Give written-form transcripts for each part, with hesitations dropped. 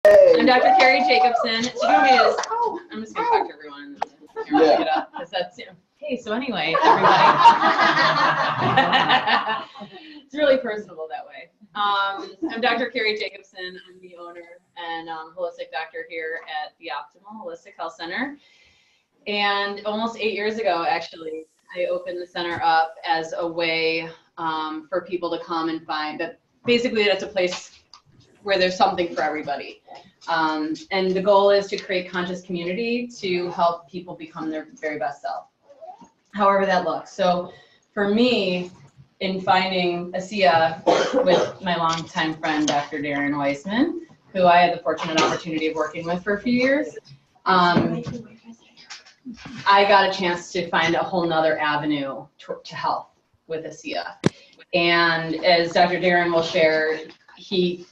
I'm Dr. Carrie Jacobson. So you want me to just, I'm just going to talk to everyone and then pick it up, because that's, hey, so anyway, everybody. It's really personable that way. I'm Dr. Carrie Jacobson. I'm the owner and holistic doctor here at the Optimal Holistic Health Center. And almost 8 years ago, actually, I opened the center up as a way for people to come and find that basically that's a place where there's something for everybody. And the goal is to create conscious community to help people become their very best self, however that looks. So for me, in finding ASEA with my longtime friend, Dr. Darren Weissman, who I had the fortunate opportunity of working with for a few years, I got a chance to find a whole nother avenue to health with ASEA. And as Dr. Darren will share, he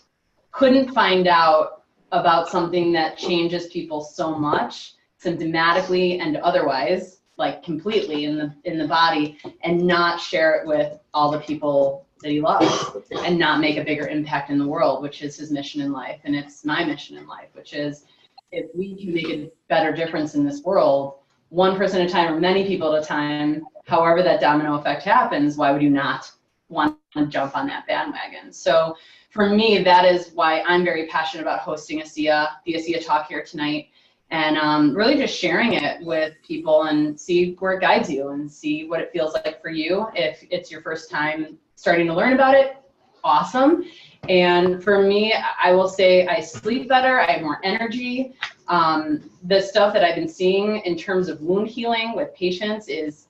couldn't find out about something that changes people so much, symptomatically and otherwise, like completely in the body, and not share it with all the people that he loves and not make a bigger impact in the world, which is his mission in life. And it's my mission in life, which is if we can make a better difference in this world, one person at a time or many people at a time, however that domino effect happens, why would you not want to jump on that bandwagon? So for me, that is why I'm very passionate about hosting ASEA, the ASEA talk here tonight, and really just sharing it with people and see where it guides you and see what it feels like for you. If it's your first time starting to learn about it, awesome. And for me, I will say I sleep better, I have more energy. The stuff that I've been seeing in terms of wound healing with patients is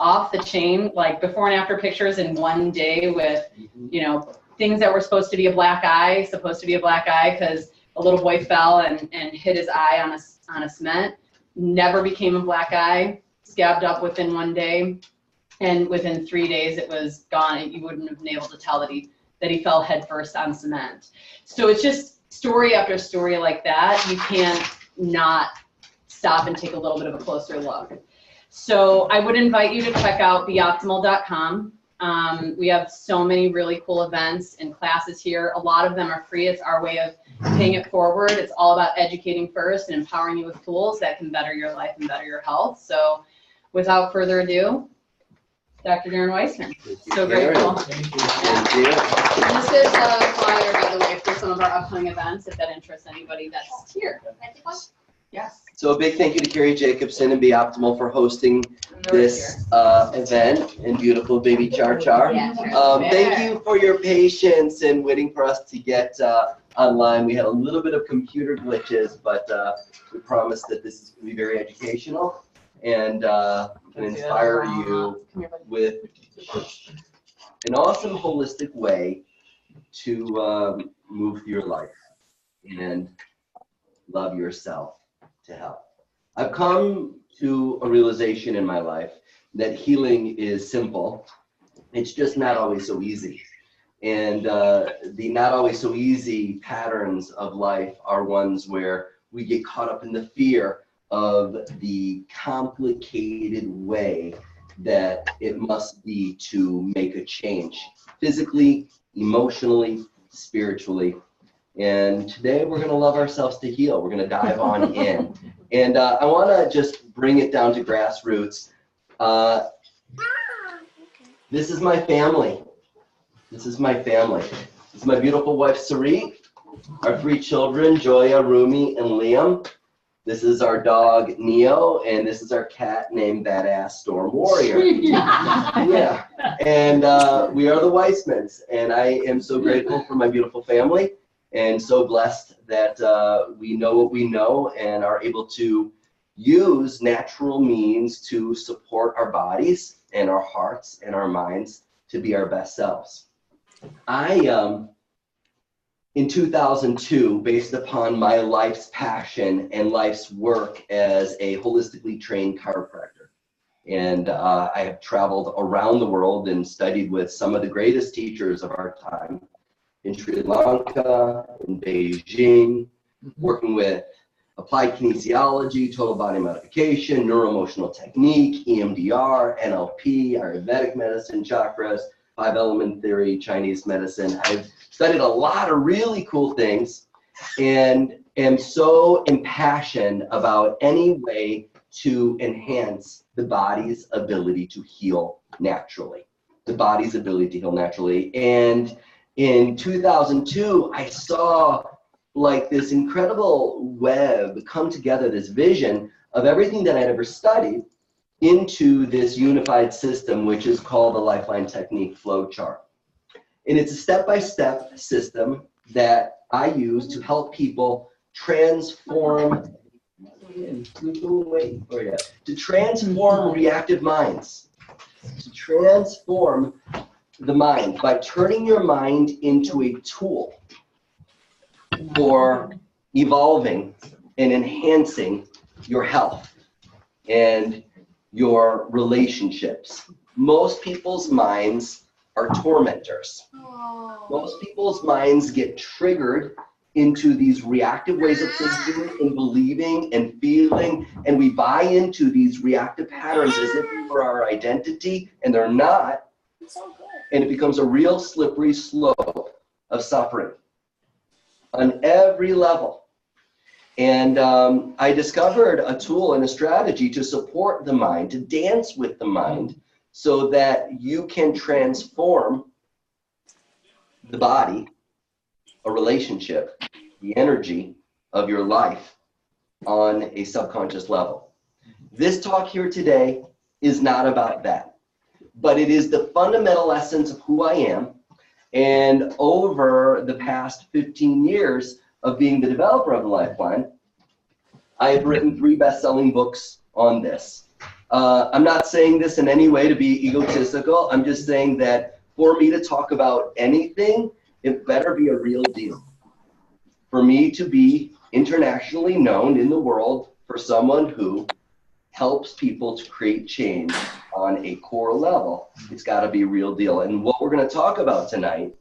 off the chain, like before and after pictures in one day with, you know, things that were supposed to be a black eye because a little boy fell and hit his eye on a cement, never became a black eye, scabbed up within one day, and within 3 days it was gone. You wouldn't have been able to tell that he fell headfirst on cement. So it's just story after story like that. You can't not stop and take a little bit of a closer look. So I would invite you to check out beoptimal.com. We have so many really cool events and classes here. A lot of them are free. It's our way of paying it forward. It's all about educating first and empowering you with tools that can better your life and better your health. So without further ado, Dr. Darren Weissman. So grateful. Thank you. And this is a flyer, by the way, for some of our upcoming events, if that interests anybody that's here. Yes. So a big thank you to Carrie Jacobson and Be Optimal for hosting this event and beautiful baby Char Char. Yeah, thank you for your patience and waiting for us to get online. We had a little bit of computer glitches, but we promised that this is going to be very educational and can inspire you with an awesome holistic way to move through your life and love yourself to health. I've come to a realization in my life that healing is simple. It's just not always so easy. And the not always so easy patterns of life are ones where we get caught up in the fear of the complicated way that it must be to make a change, physically, emotionally, spiritually. And today we're going to love ourselves to heal. We're going to dive on in. And I want to just bring it down to grassroots. This is my family. This is my family. This is my beautiful wife, Sarit, our 3 children, Joya, Rumi, and Liam. This is our dog, Neo, and this is our cat named Badass Storm Warrior. Yeah. And we are the Weissmans, and I am so grateful for my beautiful family and so blessed that we know what we know and are able to use natural means to support our bodies and our hearts and our minds to be our best selves. In 2002, based upon my life's passion and life's work as a holistically trained chiropractor, and I have traveled around the world and studied with some of the greatest teachers of our time in Sri Lanka, in Beijing, working with applied kinesiology, total body modification, neuroemotional technique, EMDR, NLP, Ayurvedic medicine, chakras, 5-element theory, Chinese medicine. I've studied a lot of really cool things, and am so impassioned about any way to enhance the body's ability to heal naturally. The body's ability to heal naturally. And in 2002, I saw like this incredible web come together, this vision of everything that I'd ever studied into this unified system, which is called the Lifeline technique flowchart. And it's a step-by-step system that I use to help people transform reactive minds, to transform the mind by turning your mind into a tool for evolving and enhancing your health and your relationships. Most people's minds are tormentors. Most people's minds get triggered into these reactive ways of thinking and believing and feeling, and we buy into these reactive patterns as if they were our identity, and they're not. And it becomes a real slippery slope of suffering on every level. And I discovered a tool and a strategy to support the mind, to dance with the mind, so that you can transform the body, a relationship, the energy of your life on a subconscious level. This talk here today is not about that, but it is the fundamental essence of who I am. And over the past 15 years of being the developer of the Lifeline, I have written 3 best-selling books on this. I'm not saying this in any way to be egotistical. I'm just saying that for me to talk about anything, it better be a real deal. For me to be internationally known in the world for someone who helps people to create change on a core level, it's got to be a real deal. And what we're going to talk about today,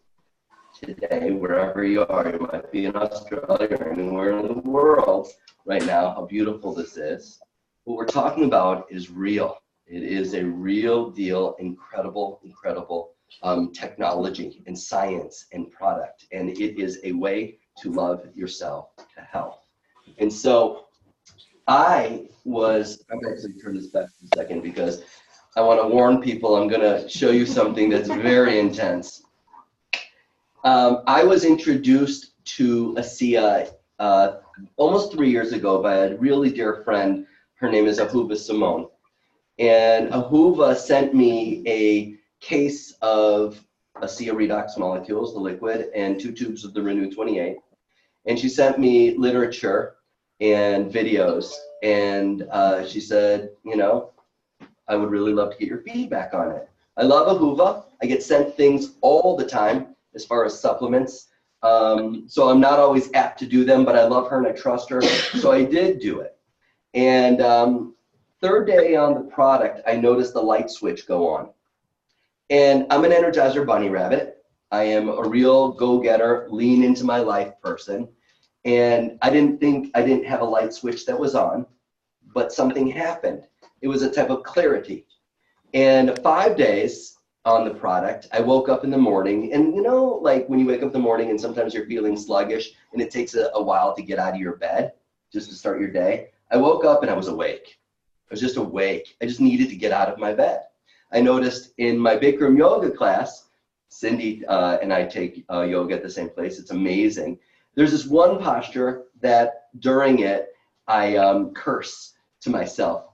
wherever you are, you might be in Australia or anywhere in the world right now, how beautiful this is. What we're talking about is real. It is a real deal, incredible technology and science and product. And it is a way to love yourself to health. And so I'm actually turn this back for a second because I want to warn people, I'm going to show you something that's very intense. I was introduced to ASEA almost 3 years ago by a really dear friend. Her name is Ahuva Simone. And Ahuva sent me a case of ASEA Redox Molecules, the liquid, and 2 tubes of the Renu 28. And she sent me literature and videos. And she said, you know, I would really love to get your feedback on it. I love Ahuva. I get sent things all the time as far as supplements. So I'm not always apt to do them, but I love her and I trust her. So I did do it. And third day on the product, I noticed the light switch go on. And I'm an Energizer bunny rabbit. I am a real go-getter, lean into my life person. And I didn't have a light switch that was on, but something happened. It was a type of clarity. And 5 days on the product, I woke up in the morning, and you know, like when you wake up in the morning and sometimes you're feeling sluggish and it takes a while to get out of your bed just to start your day. I woke up and I was awake. I was just awake. I just needed to get out of my bed. I noticed in my Bikram yoga class, Cindy and I take yoga at the same place. It's amazing. There's this one posture that during it, I curse to myself,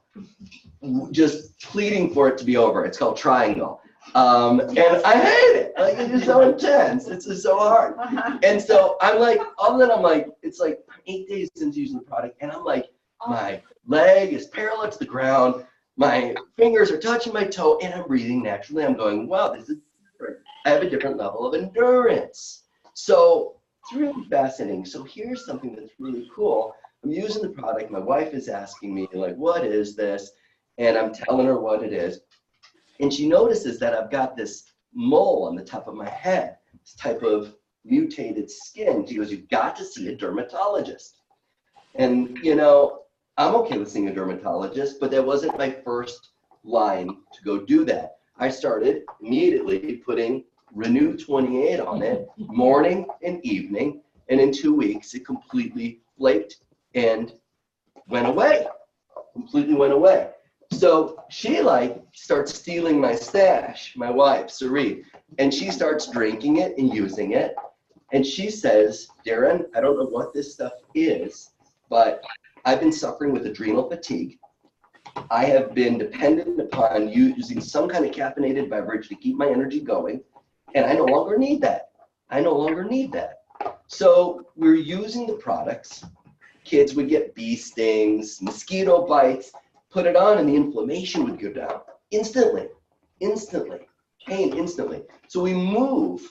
just pleading for it to be over. It's called triangle. And I hate it. Like, it's just so intense. It's just so hard. And so I'm like, all of a sudden it's like 8 days since using the product, and I'm like, my leg is parallel to the ground, my fingers are touching my toe, and I'm breathing naturally. I'm going, wow, this is different. I have a different level of endurance. So it's really fascinating. So here's something that's really cool. I'm using the product. My wife is asking me, like, what is this? And I'm telling her what it is. And she notices that I've got this mole on the top of my head, this type of mutated skin. She goes, you've got to see a dermatologist. And, you know, I'm okay with seeing a dermatologist, but that wasn't my first line to go do that. I started immediately putting Renu 28 on it, morning and evening, and in 2 weeks, it completely flaked and went away, completely went away. So she like starts stealing my stash, my wife, Sari, and she starts drinking it and using it. And she says, Darren, I don't know what this stuff is, but I've been suffering with adrenal fatigue. I have been dependent upon using some kind of caffeinated beverage to keep my energy going, and I no longer need that. I no longer need that. So we're using the products. Kids would get bee stings, mosquito bites, put it on, and the inflammation would go down instantly, pain instantly. So we move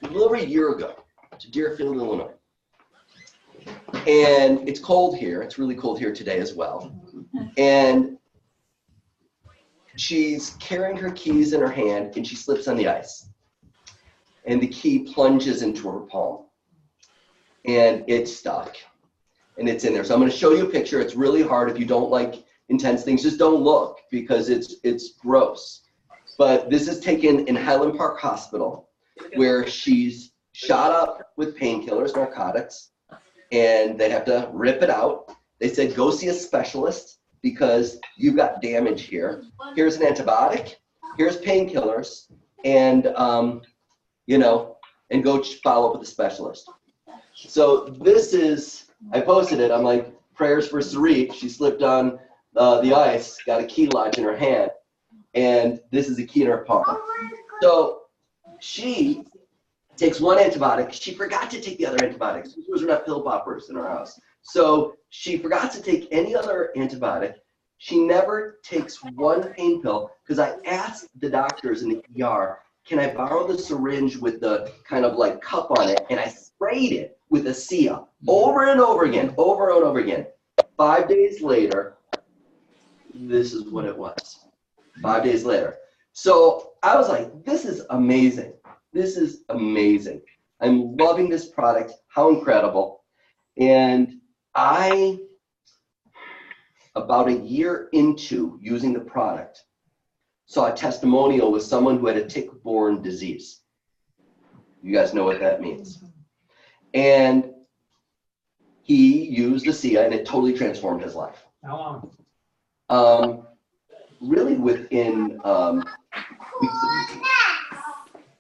a little over a year ago to Deerfield, Illinois. And it's cold here. It's really cold here today as well. And she's carrying her keys in her hand, and she slips on the ice. And the key plunges into her palm. And it's stuck. And it's in there. So I'm going to show you a picture. It's really hard. If you don't like intense things, just don't look, because it's gross. But this is taken in Highland Park Hospital, where she's shot up with painkillers, narcotics, and they have to rip it out. They said, go see a specialist because you've got damage here. Here's an antibiotic, here's painkillers, and and go follow up with a specialist. So this is, I posted it, I'm like, prayers for Sarit. She slipped on the ice, got a key lodge in her hand, and this is a key in her palm. So she takes one antibiotic. She forgot to take the other antibiotics. We're not pill poppers in our house. So she forgot to take any other antibiotic. She never takes one pain pill, because I asked the doctors in the ER, can I borrow the syringe with the kind of like cup on it? And I sprayed it with ASEA over and over again, over and over again. 5 days later, this is what it was. 5 days later. So I was like, this is amazing. This is amazing. I'm loving this product. How incredible. And about a year into using the product, saw a testimonial with someone who had a tick-borne disease. You guys know what that means. And he used ASEA, and it totally transformed his life. How long? Really within weeks of using it.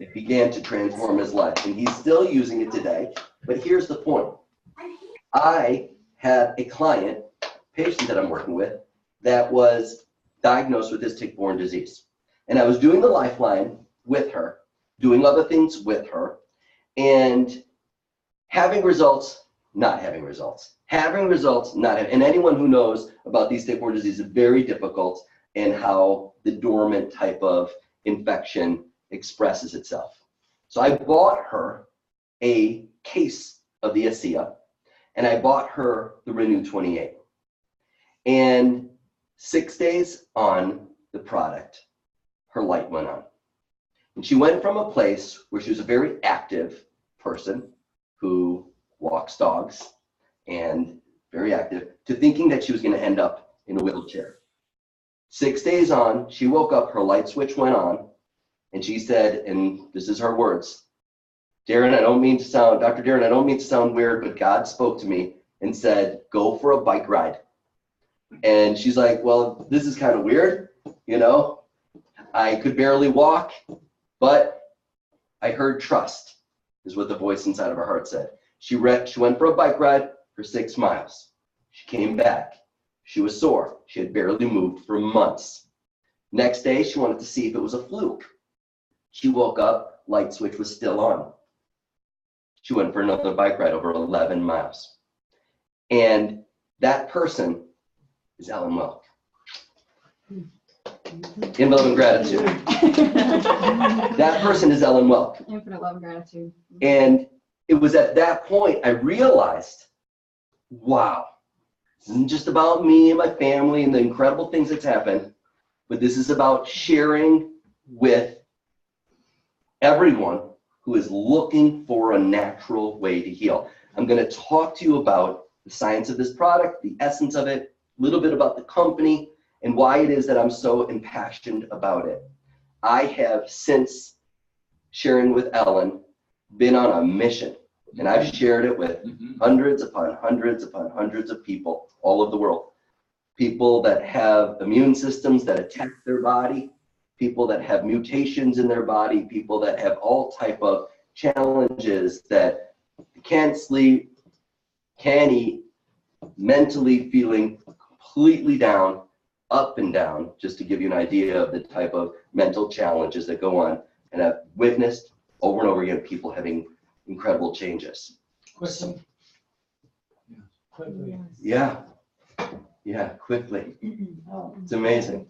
It began to transform his life, and he's still using it today. But here's the point. I had a patient that I'm working with, that was diagnosed with this tick-borne disease. And I was doing the Lifeline with her, doing other things with her, and having results, not having results. Having results, not having, and anyone who knows about these tick-borne diseases is very difficult, and how the dormant type of infection expresses itself. So I bought her a case of the ASEA, and I bought her the Renu 28. And 6 days on the product, her light went on. And she went from a place where she was a very active person who walks dogs and very active, to thinking that she was going to end up in a wheelchair. 6 days on, she woke up, her light switch went on, and she said, and this is her words, Darren, Dr. Darren, I don't mean to sound weird, but God spoke to me and said, go for a bike ride. And she's like, well, this is kind of weird, I could barely walk, but I heard trust, is what the voice inside of her heart said. She went for a bike ride for 6 miles. She came back. She was sore. She had barely moved for months. Next day, she wanted to see if it was a fluke. She woke up, light switch was still on. She went for another bike ride over 11 miles. And that person is Ellen Welk. In love and gratitude. That person is Ellen Welk. Infinite love and gratitude. And it was at that point I realized, wow, this isn't just about me and my family and the incredible things that's happened, but this is about sharing with everyone who is looking for a natural way to heal. I'm going to talk to you about the science of this product, the essence of it, a little bit about the company, and why it is that I'm so impassioned about it. I have, since sharing with Ellen, been on a mission And I've shared it with hundreds upon hundreds upon hundreds of people all over the world. People that have immune systems that attack their body, people that have mutations in their body, people that have all type of challenges that can't sleep, can't eat, mentally feeling completely down, up and down, just to give you an idea of the type of mental challenges that go on. And I've witnessed over and over again people having incredible changes. Quickly. Quickly. Yeah, quickly. It's amazing.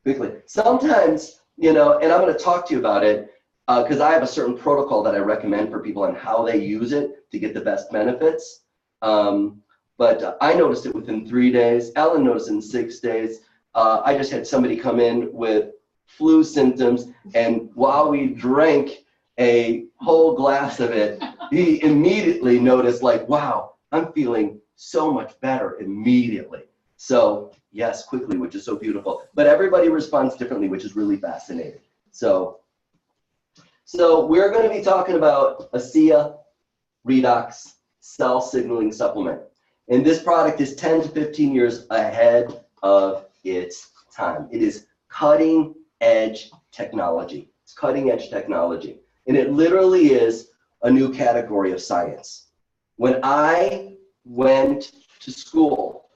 Quickly. Sometimes, you know, and I'm going to talk to you about it because I have a certain protocol that I recommend for people on how they use it to get the best benefits. But I noticed it within 3 days. Ellen noticed in 6 days. I just had somebody come in with flu symptoms, and while we drank a whole glass of it, he immediately noticed, like, wow, I'm feeling so much better immediately. So yes, quickly, which is so beautiful. But everybody responds differently, which is really fascinating. So we're going to be talking about ASEA Redox Cell Signaling Supplement. And this product is 10 to 15 years ahead of its time. It is cutting edge technology. It's cutting edge technology. And it literally is a new category of science. When I went to school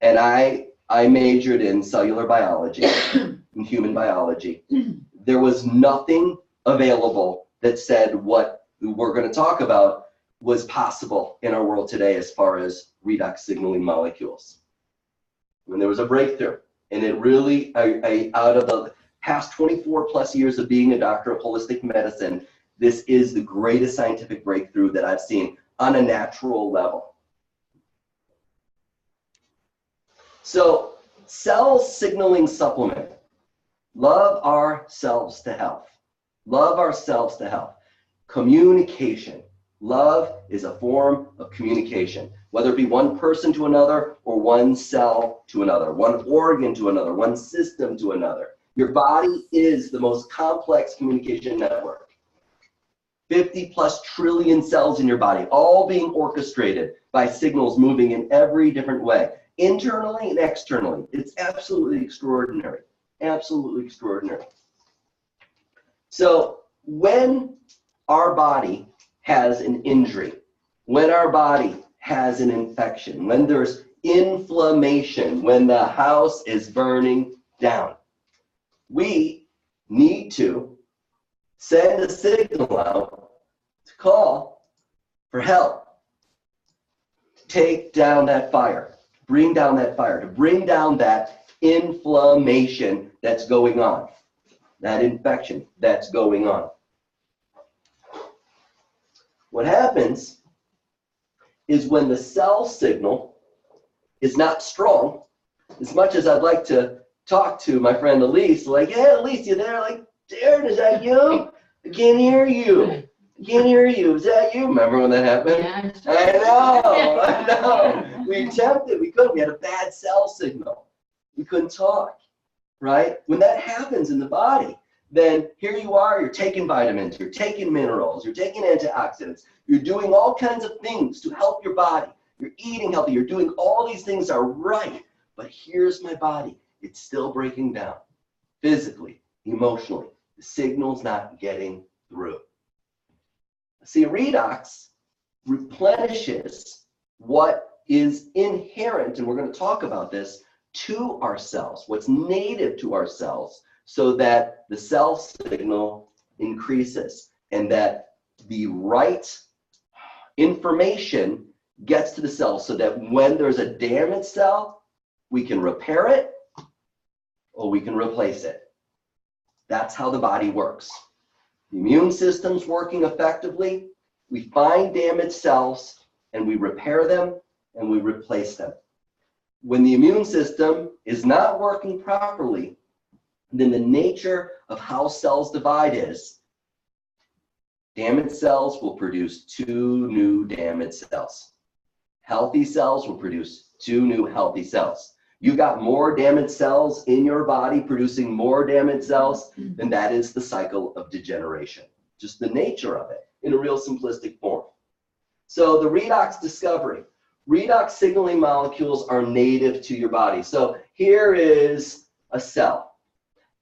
and I majored in cellular biology and human biology, there was nothing available that said what we're going to talk about was possible in our world today as far as redox signaling molecules. When there was a breakthrough, and it really, out of the past 24 plus years of being a doctor of holistic medicine, this is the greatest scientific breakthrough that I've seen on a natural level. So, cell signaling supplement. Love ourselves to health. Love ourselves to health. Communication. Love is a form of communication, whether it be one person to another or one cell to another, one organ to another, one system to another. Your body is the most complex communication network. 50 plus trillion cells in your body, all being orchestrated by signals moving in every different way, internally and externally. It's absolutely extraordinary, absolutely extraordinary. So when our body has an injury, when our body has an infection, when there's inflammation, when the house is burning down, we need to send a signal out to call for help. Take down that fire, bring down that fire, to bring down that inflammation that's going on, that infection that's going on. What happens is when the cell signal is not strong, as much as I'd like to talk to my friend Elise, like, hey, Elise, you there? Like, Darren, is that you? I can't hear you. I can't hear you. Is that you? Remember when that happened? Yeah. I know. We attempted. We couldn't. We had a bad cell signal. We couldn't talk, right? When that happens in the body, then here you are, you're taking vitamins, you're taking minerals, you're taking antioxidants, you're doing all kinds of things to help your body. You're eating healthy, you're doing all these things are right. But here's my body. It's still breaking down physically, emotionally. The signal's not getting through. See, redox replenishes what is inherent, and we're going to talk about this, to our cells, what's native to our cells, so that the cell signal increases and that the right information gets to the cell so that when there's a damaged cell, we can repair it or we can replace it. That's how the body works. The immune system's working effectively. We find damaged cells and we repair them and we replace them. When the immune system is not working properly, then the nature of how cells divide is damaged cells will produce 2 new damaged cells. Healthy cells will produce 2 new healthy cells. You got more damaged cells in your body producing more damaged cells, then that is the cycle of degeneration. Just the nature of it in a real simplistic form. So the redox discovery. Redox signaling molecules are native to your body. So here is a cell.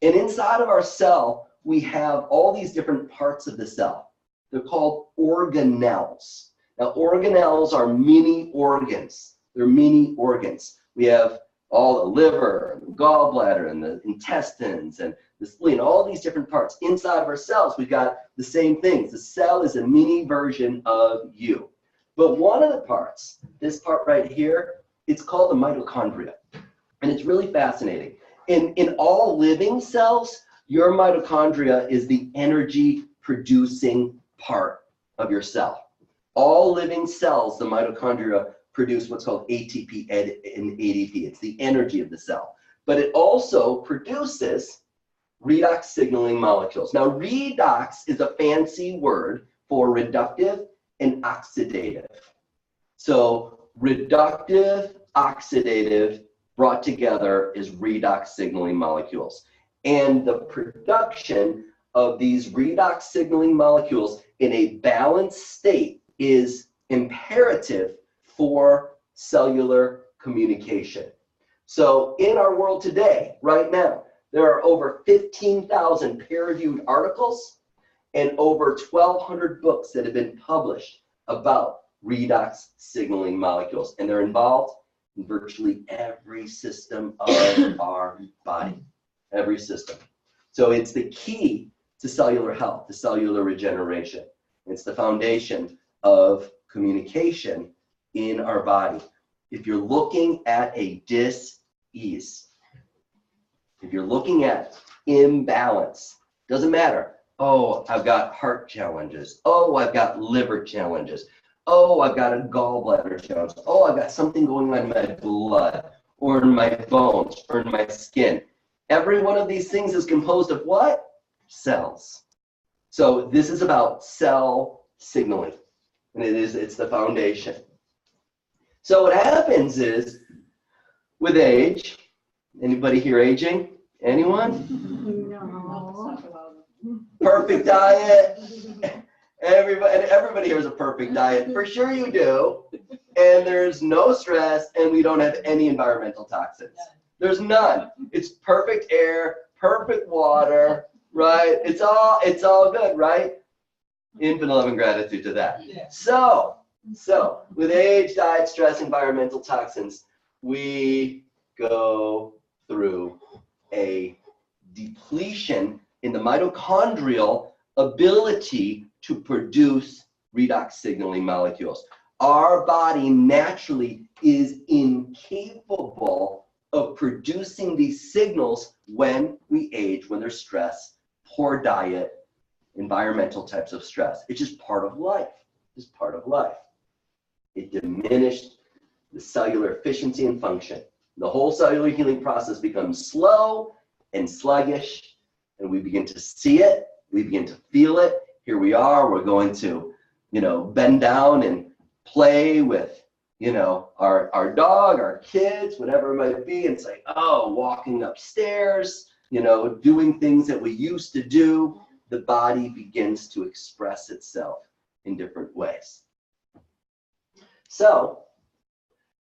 And inside of our cell, we have all these different parts of the cell. They're called organelles. Now, organelles are mini organs. They're mini organs. We have all the liver, and the gallbladder, and the intestines, and the spleen, all these different parts. Inside of our cells, we've got the same things. The cell is a mini version of you. But one of the parts, this part right here, it's called the mitochondria. And it's really fascinating. In all living cells, your mitochondria is the energy producing part of your cell. All living cells, the mitochondria produce what's called ATP and ADP. It's the energy of the cell. But it also produces redox signaling molecules. Now, redox is a fancy word for reductive and oxidative. So reductive, oxidative, brought together is redox signaling molecules. And the production of these redox signaling molecules in a balanced state is imperative for cellular communication. So in our world today, right now, there are over 15,000 peer-reviewed articles and over 1,200 books that have been published about redox signaling molecules. And they're involved in virtually every system of our body, every system. So it's the key to cellular health, to cellular regeneration. It's the foundation of communication in our body. If you're looking at a dis-ease, if you're looking at imbalance, doesn't matter. Oh, I've got heart challenges. Oh, I've got liver challenges. Oh, I've got a gallbladder challenge. Oh, I've got something going on in my blood or in my bones or in my skin. Every one of these things is composed of what? Cells. So this is about cell signaling, and it's the foundation. So what happens is, with age, anybody here aging? Anyone? No. Perfect diet. Everybody here has a perfect diet. For sure you do. And there's no stress, and we don't have any environmental toxins. There's none. It's perfect air, perfect water, right? It's all good, right? Infinite love and gratitude to that. So with age, diet, stress, environmental toxins, we go through a depletion in the mitochondrial ability to produce redox signaling molecules. Our body naturally is incapable of producing these signals when we age, when there's stress, poor diet, environmental types of stress. It's just part of life. It's part of life. It diminished the cellular efficiency and function. The whole cellular healing process becomes slow and sluggish, and we begin to see it, we begin to feel it. Here we are, we're going to, bend down and play with, our dog, our kids, whatever it might be, and say, oh, walking upstairs, doing things that we used to do, the body begins to express itself in different ways. So,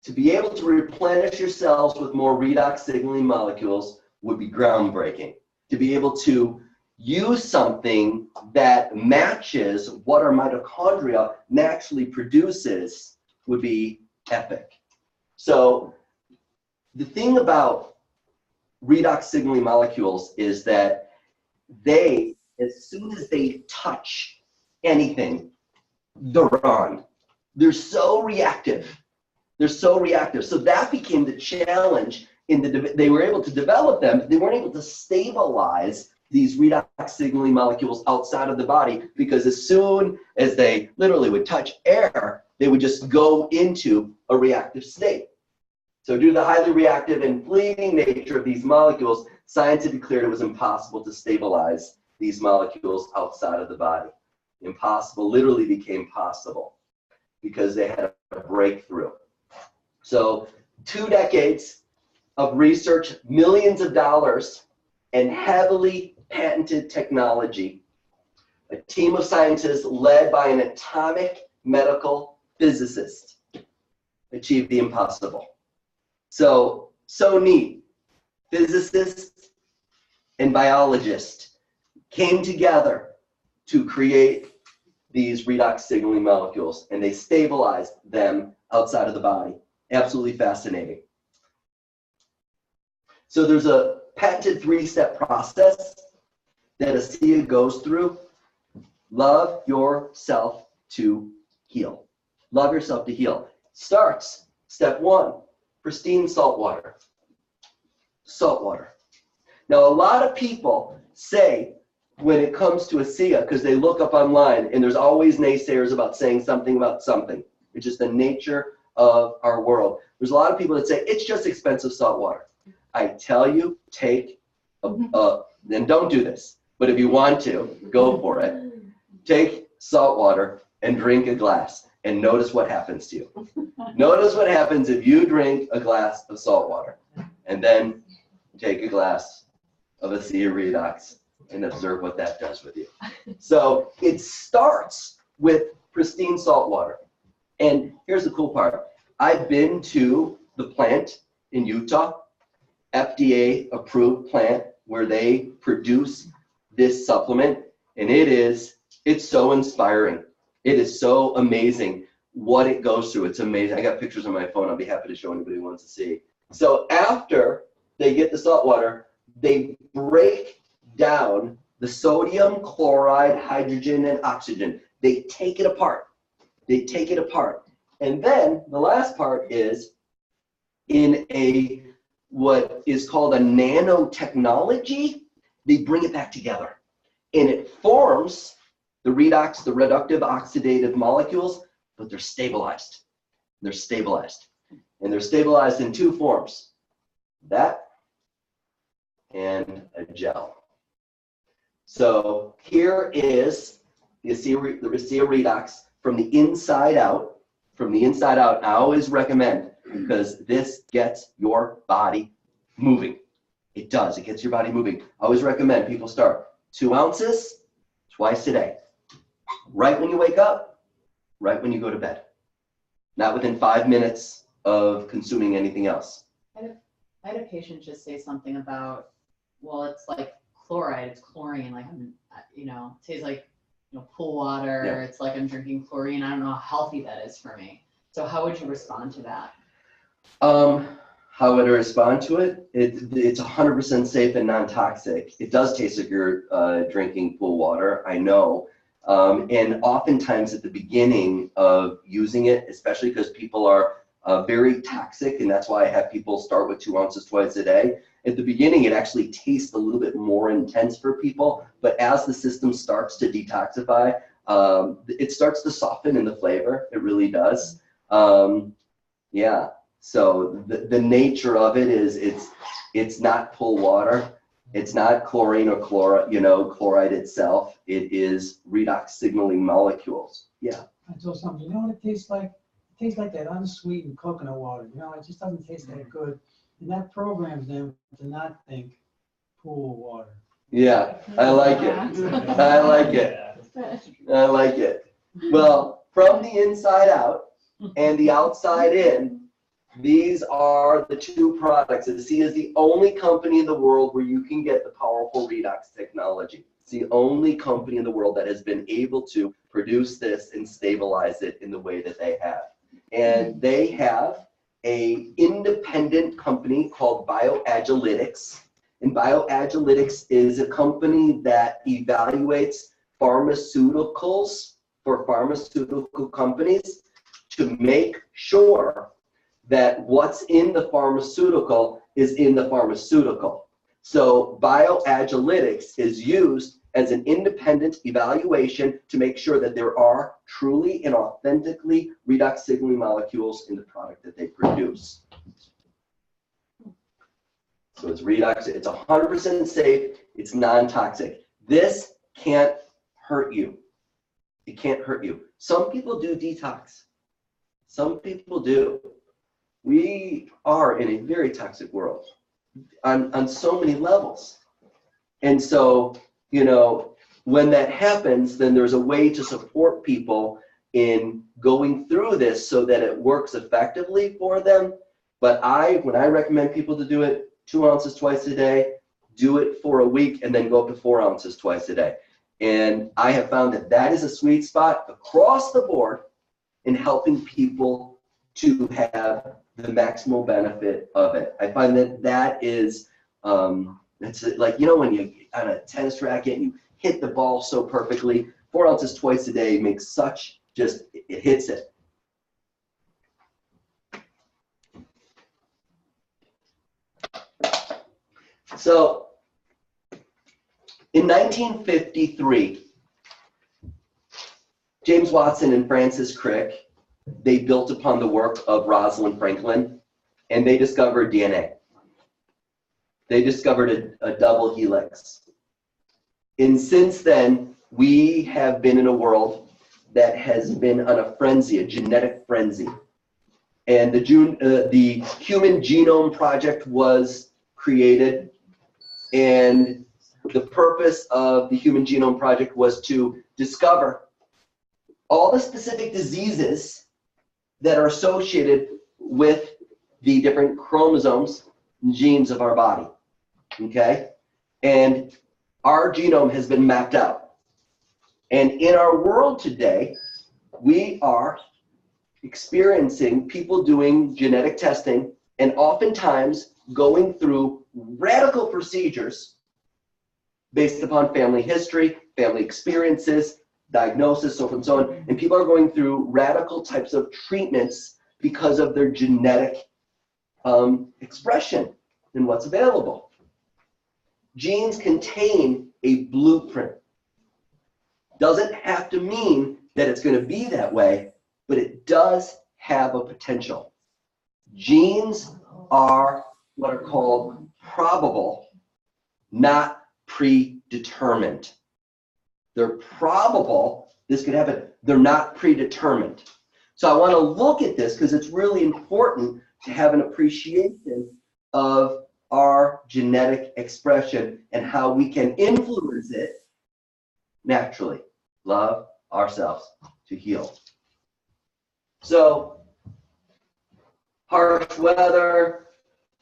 to be able to replenish your cells with more redox signaling molecules would be groundbreaking. To be able to use something that matches what our mitochondria naturally produces would be epic. So the thing about redox signaling molecules is that they, as soon as they touch anything, they're on. They're so reactive. They're so reactive. So that became the challenge. They were able to develop them, but they weren't able to stabilize these redox signaling molecules outside of the body, because as soon as they literally would touch air, they would just go into a reactive state. So due to the highly reactive and fleeting nature of these molecules, science had declared it was impossible to stabilize these molecules outside of the body. Impossible literally became possible because they had a breakthrough. So 2 decades of research, millions of dollars, and heavily patented technology. A team of scientists led by an atomic medical physicists achieved the impossible. So neat. Physicists and biologists came together to create these redox signaling molecules, and they stabilized them outside of the body. Absolutely fascinating. So there's a patented 3-step process that ASEA goes through. Love yourself to heal. Love yourself to heal. Starts, step 1, pristine salt water. Salt water. Now, a lot of people say when it comes to ASEA, because they look up online, and there's always naysayers about saying something about something. It's just the nature of our world. There's a lot of people that say, it's just expensive salt water. I tell you, take, and don't do this, but if you want to, go for it. Take salt water and drink a glass, and notice what happens to you. Notice what happens if you drink a glass of salt water, and then take a glass of ASEA Redox and observe what that does with you. So it starts with pristine salt water. And here's the cool part. I've been to the plant in Utah, FDA approved plant where they produce this supplement, and it's so inspiring. It is so amazing what it goes through. It's amazing. I got pictures on my phone. I'll be happy to show anybody who wants to see. So after they get the salt water, they break down the sodium, chloride, hydrogen, and oxygen. They take it apart. They take it apart. And then the last part is in what is called a nanotechnology, they bring it back together. And it forms the redox, the reductive oxidative molecules, but they're stabilized. They're stabilized. And they're stabilized in 2 forms. That and a gel. So here is the ASEA Redox from the inside out. From the inside out, I always recommend, because this gets your body moving. It does. It gets your body moving. I always recommend people start 2 ounces twice a day. Right when you wake up, right when you go to bed. Not within 5 minutes of consuming anything else. I had a patient just say something about, well, it's like chloride, it's chlorine, like I'm, it tastes like pool water. Yeah. It's like I'm drinking chlorine. I don't know how healthy that is for me. So how would you respond to that? How would I respond to it? It's 100% safe and non-toxic. It does taste like you're drinking pool water, I know. And oftentimes at the beginning of using it, especially because people are very toxic, and that's why I have people start with 2 ounces twice a day. At the beginning, it actually tastes a little bit more intense for people, but as the system starts to detoxify, it starts to soften in the flavor. It really does. Yeah. So the nature of it is it's not pool water. It's not chlorine or chloride itself. It is redox signaling molecules. Yeah. I told something, you know what it tastes like? It tastes like that unsweetened coconut water. It just doesn't taste that good. And that programs them to not think pool water. Yeah, I like it. I like it. I like it. Well, from the inside out and the outside in, these are the 2 products. ASEA is the only company in the world where you can get the powerful redox technology. It's the only company in the world that has been able to produce this and stabilize it in the way that they have. And they have an independent company called BioAgilytics. And BioAgilytics is a company that evaluates pharmaceuticals for pharmaceutical companies to make sure that what's in the pharmaceutical is in the pharmaceutical. So BioAgilytics is used as an independent evaluation to make sure that there are truly and authentically redox signaling molecules in the product that they produce. So it's redox, it's 100% safe, it's non-toxic. This can't hurt you. It can't hurt you. Some people do detox. Some people do. We are in a very toxic world on so many levels. And so, when that happens, then there's a way to support people in going through this so that it works effectively for them. But when I recommend people to do it 2 ounces twice a day, do it for a week, and then go up to 4 ounces twice a day. And I have found that that is a sweet spot across the board in helping people to have the maximal benefit of it. I find that that is, it's like, you know, when you on a tennis racket and you hit the ball so perfectly, 4 ounces twice a day makes such, just, it hits it. So in 1953, James Watson and Francis Crick, they built upon the work of Rosalind Franklin, and they discovered DNA. They discovered a double helix. And since then, we have been in a world that has been on a frenzy, a genetic frenzy. And the Human Genome Project was created, and the purpose of the Human Genome Project was to discover all the specific diseases that are associated with the different chromosomes and genes of our body, okay? And our genome has been mapped out. And in our world today, we are experiencing people doing genetic testing and oftentimes going through radical procedures based upon family history, family experiences, diagnosis, so forth and so on. And people are going through radical types of treatments because of their genetic expression and what's available. Genes contain a blueprint. Doesn't have to mean that it's going to be that way, but it does have a potential. Genes are what are called probable, not predetermined. They're probable this could happen. They're not predetermined. So I want to look at this because it's really important to have an appreciation of our genetic expression and how we can influence it naturally. Love ourselves to heal. So harsh weather,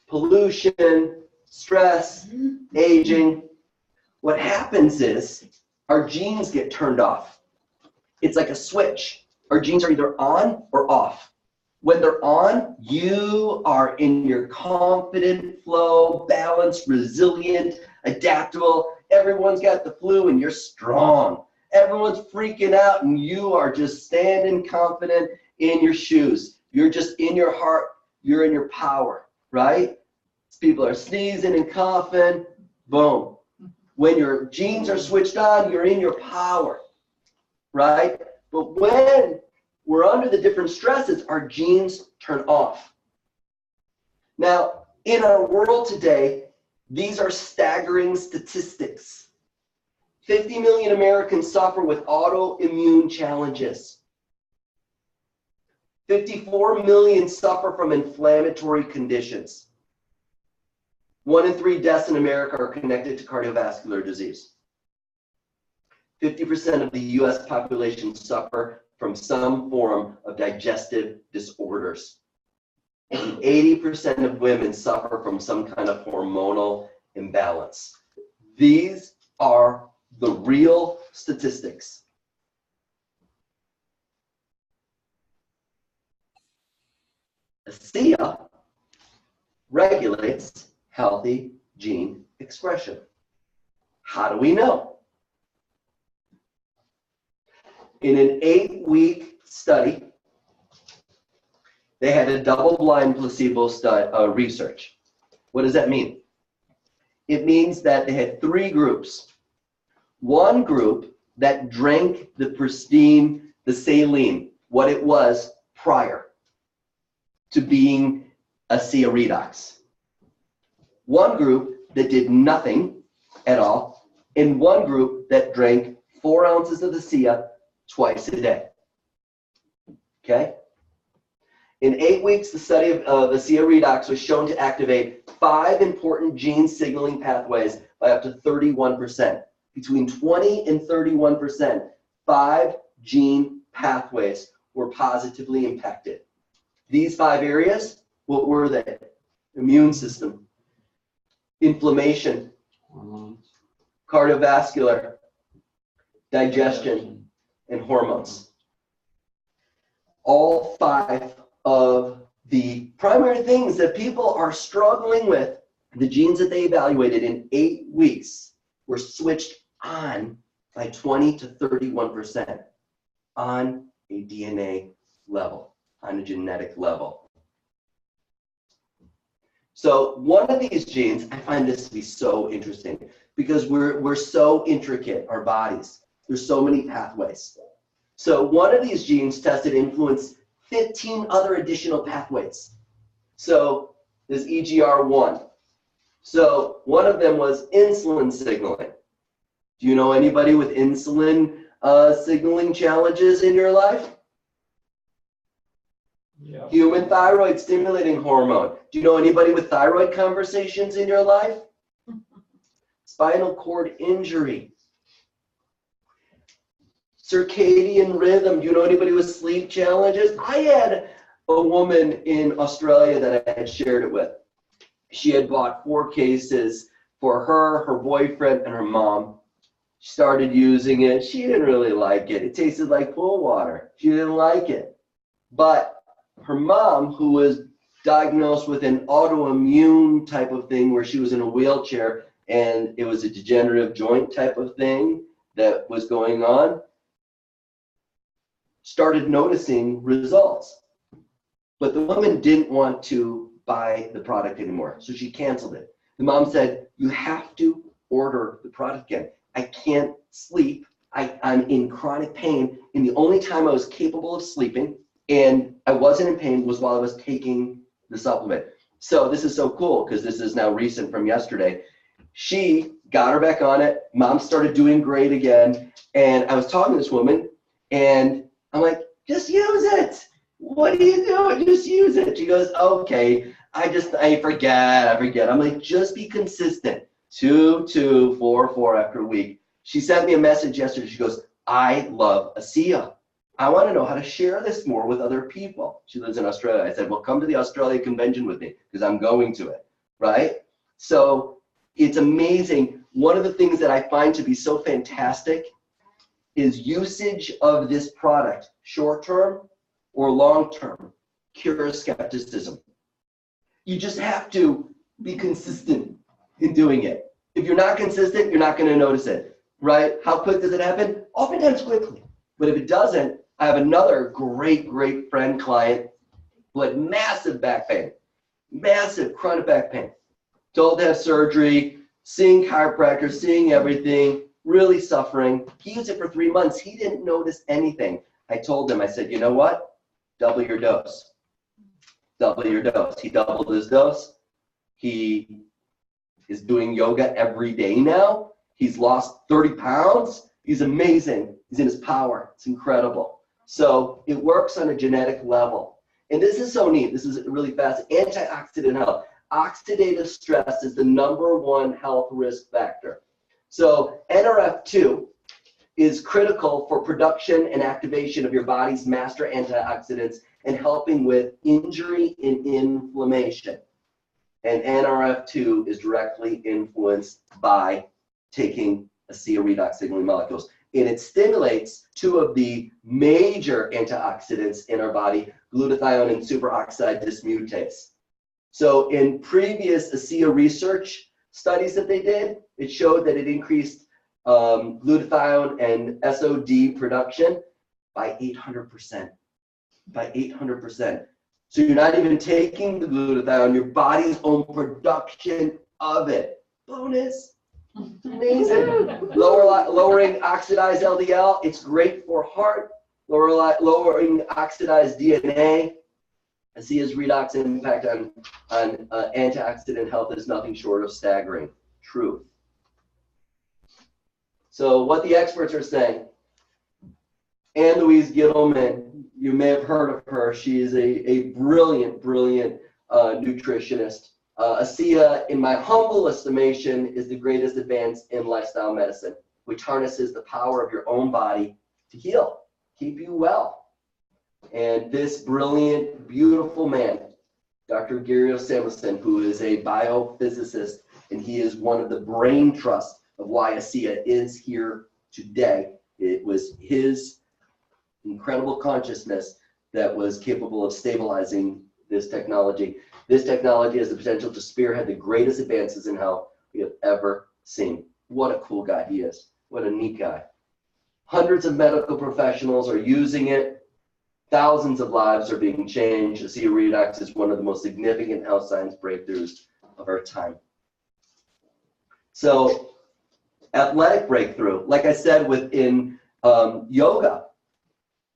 pollution, stress, aging. What happens is our genes get turned off. It's like a switch. Our genes are either on or off. When they're on, you are in your confident flow, balanced, resilient, adaptable. Everyone's got the flu and you're strong. Everyone's freaking out and you are just standing confident in your shoes. You're just in your heart. You're in your power, right? People are sneezing and coughing. Boom. When your genes are switched on, you're in your power, right? But when we're under the different stresses, our genes turn off. Now, in our world today, these are staggering statistics. 50 million Americans suffer with autoimmune challenges. 54 million suffer from inflammatory conditions. 1 in 3 deaths in America are connected to cardiovascular disease. 50% of the US population suffer from some form of digestive disorders. And 80% of women suffer from some kind of hormonal imbalance. These are the real statistics. ASEA regulates healthy gene expression. How do we know? In an 8-week study, they had a double-blind placebo research. What does that mean? It means that they had 3 groups. One group that drank the pristine, the saline, what it was prior to being ASEA Redox. One group that did nothing at all, and one group that drank 4 ounces of ASEA twice a day. Okay? In 8 weeks, the study of ASEA Redox was shown to activate 5 important gene signaling pathways by up to 31%. Between 20 and 31%, 5 gene pathways were positively impacted. These 5 areas, what were they? Immune system, inflammation, cardiovascular, digestion, and hormones. All 5 of the primary things that people are struggling with, the genes that they evaluated in 8 weeks were switched on by 20 to 31% on a DNA level, on a genetic level. So one of these genes, I find this to be so interesting because we're so intricate, our bodies. There's so many pathways. So one of these genes tested influenced 15 other additional pathways. So there's EGR1. So one of them was insulin signaling. Do you know anybody with insulin signaling challenges in your life? Yeah. Human thyroid stimulating hormone. Do you know anybody with thyroid conversations in your life? Spinal cord injury. Circadian rhythm. Do you know anybody with sleep challenges? I had a woman in Australia that I had shared it with. She had bought 4 cases for her, her boyfriend, and her mom. She started using it. She didn't really like it. It tasted like pool water. She didn't like it. But her mom, who was diagnosed with an autoimmune type of thing where she was in a wheelchair and it was a degenerative joint type of thing that was going on, started noticing results. But the woman didn't want to buy the product anymore, so she canceled it. The mom said, you have to order the product again. I can't sleep. I'm in chronic pain, and the only time I was capable of sleeping and I wasn't in pain was while I was taking the supplement. So this is so cool because this is now recent from yesterday. She got her back on it. Mom started doing great again. And I was talking to this woman and I'm like, just use it. What are you doing? Just use it. She goes, okay, I forget. I'm like, just be consistent. 2, 2, 4, 4 after a week. She sent me a message yesterday. She goes, I love ASEA. I want to know how to share this more with other people. She lives in Australia. I said, well, come to the Australia convention with me because I'm going to it, right? So it's amazing. One of the things that I find to be so fantastic is usage of this product, short-term or long-term, cures skepticism. You just have to be consistent in doing it. If you're not consistent, you're not going to notice it, right? How quick does it happen? Oftentimes quickly. But if it doesn't, I have another great friend client who had massive back pain, massive chronic back pain, told to have surgery, seeing chiropractors, seeing everything, really suffering. He used it for 3 months. He didn't notice anything. I told him, I said, you know what? Double your dose. Double your dose. He doubled his dose. He is doing yoga every day now. He's lost 30 pounds. He's amazing. He's in his power. It's incredible. So it works on a genetic level. And this is so neat. This is really fast. Antioxidant health. Oxidative stress is the #1 health risk factor. So NRF2 is critical for production and activation of your body's master antioxidants and helping with injury and inflammation. And NRF2 is directly influenced by taking ASEA Redox Signaling Molecules. And it stimulates 2 of the major antioxidants in our body, glutathione and superoxide dismutase. So in previous ASEA research studies that they did, it showed that it increased glutathione and SOD production by 800%. By 800%. So you're not even taking the glutathione, your body's own production of it. Bonus. It's amazing. Lowering oxidized LDL, it's great for heart. Lowering oxidized DNA. ASEA's redox impact on antioxidant health is nothing short of staggering. Truth. So what the experts are saying, Ann Louise Gittleman, you may have heard of her. She is a brilliant nutritionist. ASEA, in my humble estimation, is the greatest advance in lifestyle medicine, which harnesses the power of your own body to heal. keep you well. And this brilliant, beautiful man, Dr. Gary Samuelson, who is a biophysicist, and he is one of the brain trusts of why ASEA is here today. It was his incredible consciousness that was capable of stabilizing this technology. This technology has the potential to spearhead the greatest advances in health we have ever seen. What a cool guy he is. What a neat guy. Hundreds of medical professionals are using it. Thousands of lives are being changed. ASEA Redox is one of the most significant health science breakthroughs of our time. So, athletic breakthrough, like I said, within yoga,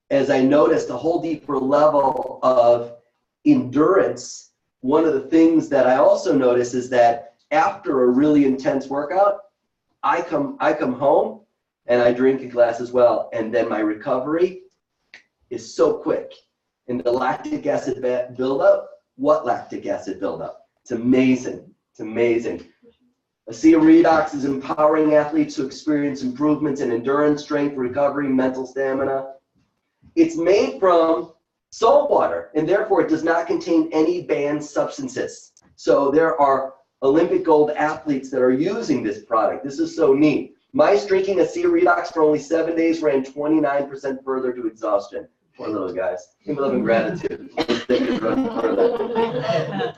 as I noticed a whole deeper level of endurance, one of the things that I also notice is that after a really intense workout, I come home and I drink a glass as well, and then my recovery is so quick. And the lactic acid buildup, what lactic acid buildup? It's amazing. It's amazing. ASEA Redox is empowering athletes to experience improvements in endurance, strength, recovery, mental stamina. It's made from salt water, and therefore it does not contain any banned substances. So there are Olympic gold athletes that are using this product. This is so neat. Mice drinking ASEA Redox for only 7 days ran 29% further to exhaustion. Poor little guys. Give love and gratitude. They could run further.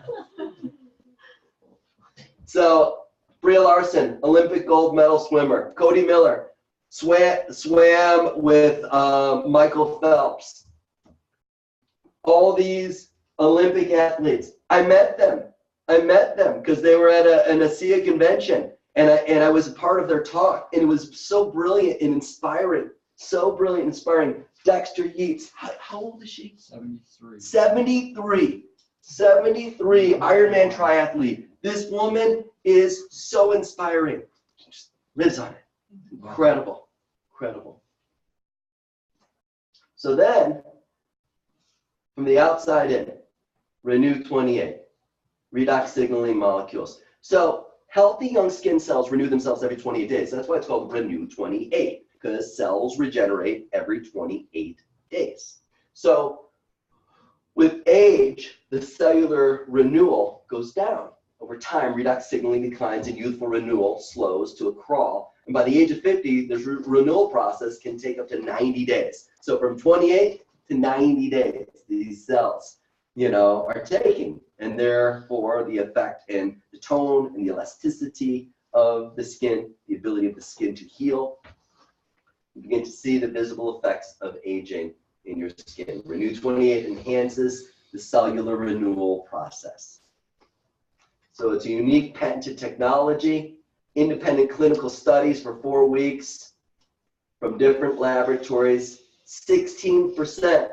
So, Bria Larson, Olympic gold medal swimmer. Cody Miller swam with Michael Phelps. All these Olympic athletes. I met them because they were at an ASEA convention, and I was a part of their talk, and it was so brilliant and inspiring. So brilliant and inspiring. Dexter Yeats, how old is she? 73. 73. 73 Ironman triathlete. This woman is so inspiring. She just lives on it. Incredible. Incredible. So then, from the outside in, Renu 28, Redox Signaling Molecules. So healthy young skin cells renew themselves every 28 days. That's why it's called Renu 28, because cells regenerate every 28 days. So with age, the cellular renewal goes down. Over time, redox signaling declines and youthful renewal slows to a crawl. And by the age of 50, the renewal process can take up to 90 days. So from 28 to 90 days, these cells, are taking. And therefore, the effect in the tone and the elasticity of the skin, the ability of the skin to heal, you begin to see the visible effects of aging in your skin. Renu 28 enhances the cellular renewal process. So it's a unique patented technology, independent clinical studies for 4 weeks from different laboratories, 16%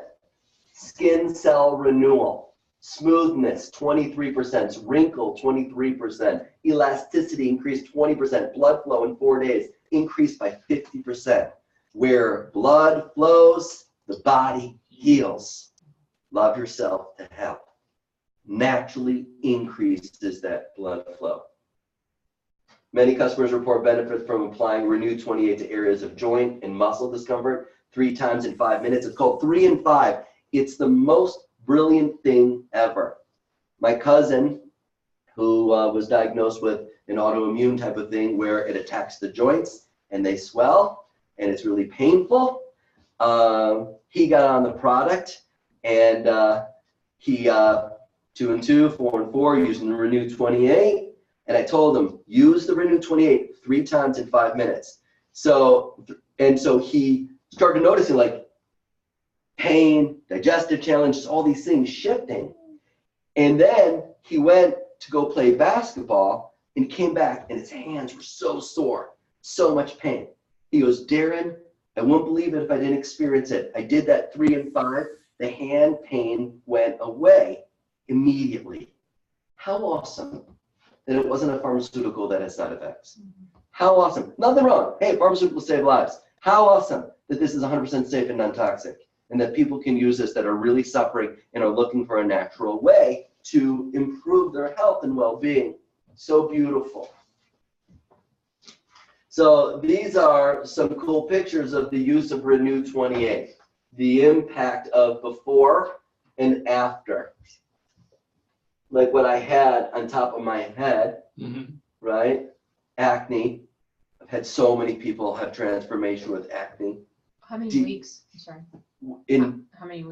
skin cell renewal, smoothness 23%, wrinkle 23%, elasticity increased 20%, blood flow in 4 days increased by 50%. Where blood flows, the body heals. Love yourself to help. Naturally increases that blood flow. Many customers report benefits from applying Renu 28 to areas of joint and muscle discomfort 3 times in 5 minutes. It's called 3 in 5. It's the most brilliant thing ever. My cousin, who was diagnosed with an autoimmune type of thing where it attacks the joints and they swell and it's really painful, he got on the product, and he 2 and 2, 4 and 4, using the Renu 28. And I told him, use the Renu 28 3 times in 5 minutes. So he started noticing like pain, digestive challenges, all these things shifting. And then he went to go play basketball and came back and his hands were so sore, so much pain. He goes, Darren, I won't believe it if I didn't experience it. I did that 3 and 5. The hand pain went away immediately. How awesome that it wasn't a pharmaceutical that has side effects. How awesome. Nothing wrong. Hey, pharmaceuticals save lives. How awesome that this is 100% safe and non-toxic, and that people can use this that are really suffering and are looking for a natural way to improve their health and well-being. So beautiful. So these are some cool pictures of the use of Renu 28. the impact of before and after. Like what I had on top of my head, right? Acne. I've had so many people have transformation with acne. How many weeks? I'm sorry. How many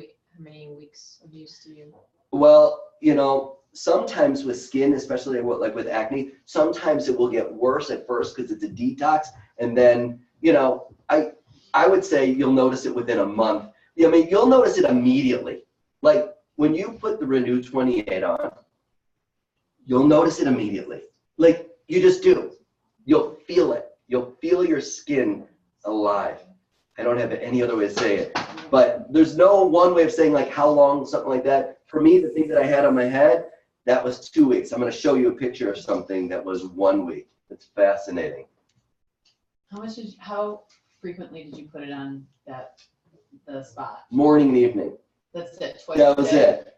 weeks of use do you? Well, you know, sometimes with skin, especially like with acne, sometimes it will get worse at first because it's a detox, and then, you know, I would say you'll notice it within a month. I mean, you'll notice it immediately. Like when you put the Renu 28 on, you'll notice it immediately. Like you just do. You'll feel it. You'll feel your skin alive. I don't have any other way to say it. But there's no one way of saying like how long, something like that. For me, the thing that I had on my head, that was 2 weeks. I'm going to show you a picture of something that was 1 week. It's fascinating. How frequently did you put it on the spot? Morning and evening. That's it. Twice That a was day? it.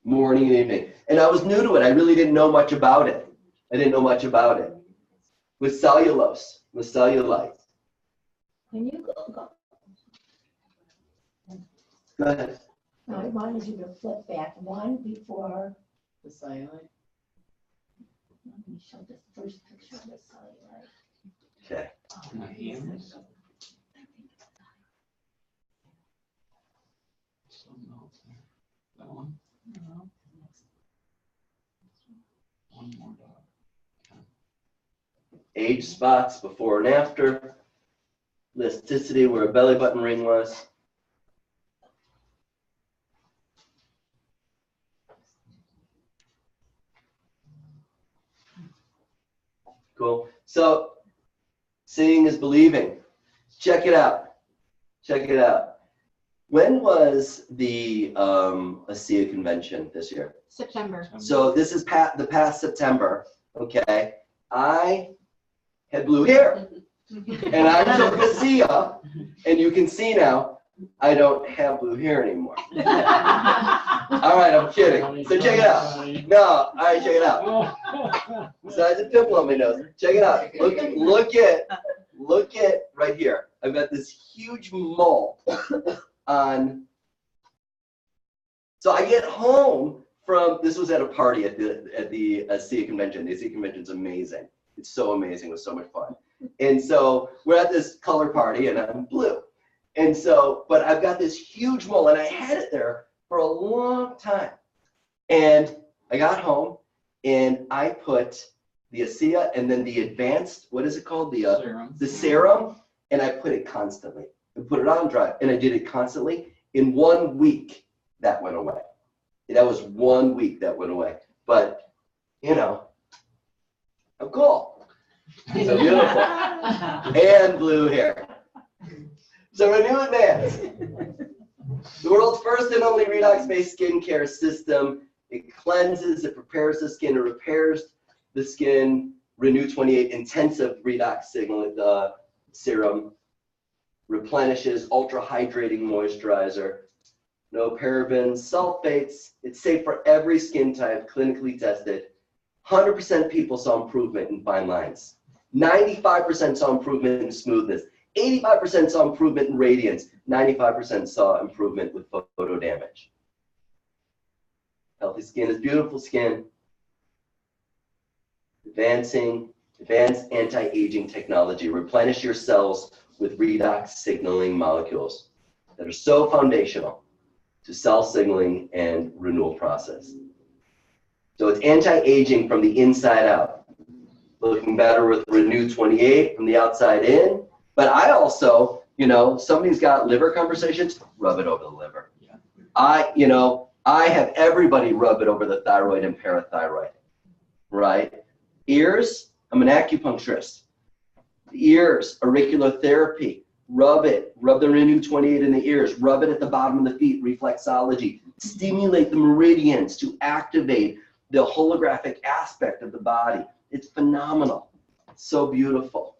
Morning and evening. And I was new to it. I really didn't know much about it. I didn't know much about it. With cellulose, with cellulite. Can you go? Go ahead. I wanted you to flip back one before. The cellulite. Let me show the first picture of the cellulite. Okay. My hands. Something else there. That one? No. One more dot. Age spots before and after. Elasticity where a belly button ring was. Cool. So, seeing is believing. Check it out. Check it out. When was the ASEA convention this year? September. So this is the past September. Okay. I had blue hair, and I took ASEA, and you can see now I don't have blue hair anymore. All right, I'm kidding. So check it out. No, all right, check it out. Besides a pimple on my nose, check it out. Look at right here. I've got this huge mole on. So I get home from, this was at a party at the ASEA convention. The ASEA convention's amazing. It's so amazing. It was so much fun. And so we're at this color party, and I'm blue. And so, but I've got this huge mole, and I had it there for a long time. And I got home, and I put the ASEA and then the advanced, what is it called? The serum, and I put it constantly. I put it on dry, and I did it constantly. In 1 week, that went away. That was 1 week that went away. But, you know, I'm cool. So beautiful. And blue hair. So Renu Advanced, the world's first and only redox-based skincare system. It cleanses, it prepares the skin, it repairs the skin. Renu 28 intensive redox signaling serum replenishes, ultra hydrating moisturizer. No parabens, sulfates. It's safe for every skin type, clinically tested. 100% people saw improvement in fine lines. 95% saw improvement in smoothness. 85% saw improvement in radiance. 95% saw improvement with photo damage. Healthy skin is beautiful skin. Advanced anti-aging technology. Replenish your cells with redox signaling molecules that are so foundational to cell signaling and renewal process. So it's anti-aging from the inside out. Looking better with Renu 28 from the outside in. But I also, you know, somebody's got liver conversations, rub it over the liver. Yeah. I have everybody rub it over the thyroid and parathyroid, right? Ears, I'm an acupuncturist. Ears, auricular therapy, rub it. Rub the Renu 28 in the ears. Rub it at the bottom of the feet, reflexology. Stimulate the meridians to activate the holographic aspect of the body. It's phenomenal. It's so beautiful.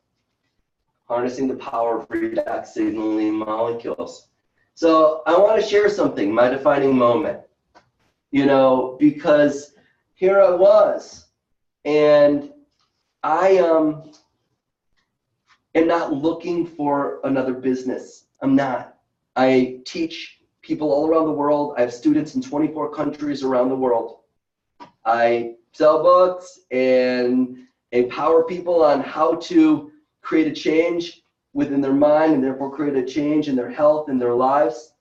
Harnessing the power of redox signaling molecules. So I want to share something, my defining moment. You know, because here I was, and I am not looking for another business. I'm not. I teach people all around the world. I have students in 24 countries around the world. I sell books and empower people on how to create a change within their mind and therefore create a change in their health and their lives.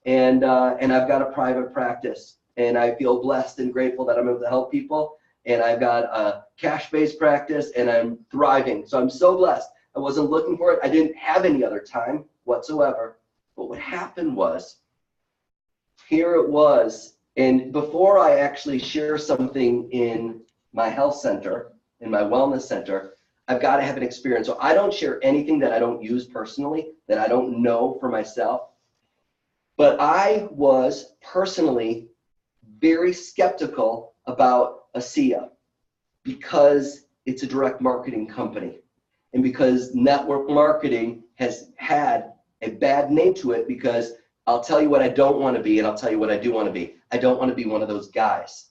And I've got a private practice, and I feel blessed and grateful that I'm able to help people. And I've got a cash-based practice, and I'm thriving. So I'm so blessed. I wasn't looking for it. I didn't have any other time whatsoever. But what happened was, here it was. And before I actually share something in my health center, in my wellness center, I've got to have an experience. So I don't share anything that I don't use personally, that I don't know for myself. But I was personally very skeptical about ASEA because it's a direct marketing company, and because network marketing has had a bad name to it, because I'll tell you what I don't want to be, and I'll tell you what I do want to be. I don't want to be one of those guys.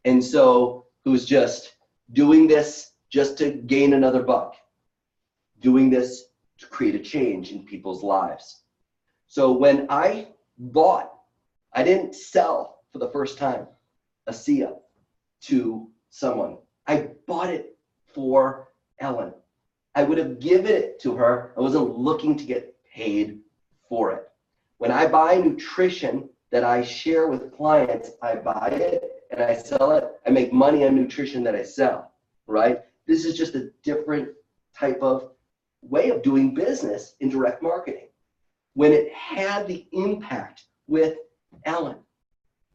And so who's just doing this just to gain another buck, doing this to create a change in people's lives. So when I bought, I didn't sell for the first time ASEA to someone. I bought it for Ellen. I would have given it to her. I wasn't looking to get paid for it. When I buy nutrition that I share with clients, I buy it and I sell it. I make money on nutrition that I sell, right? This is just a different type of way of doing business in direct marketing. When it had the impact with Ellen,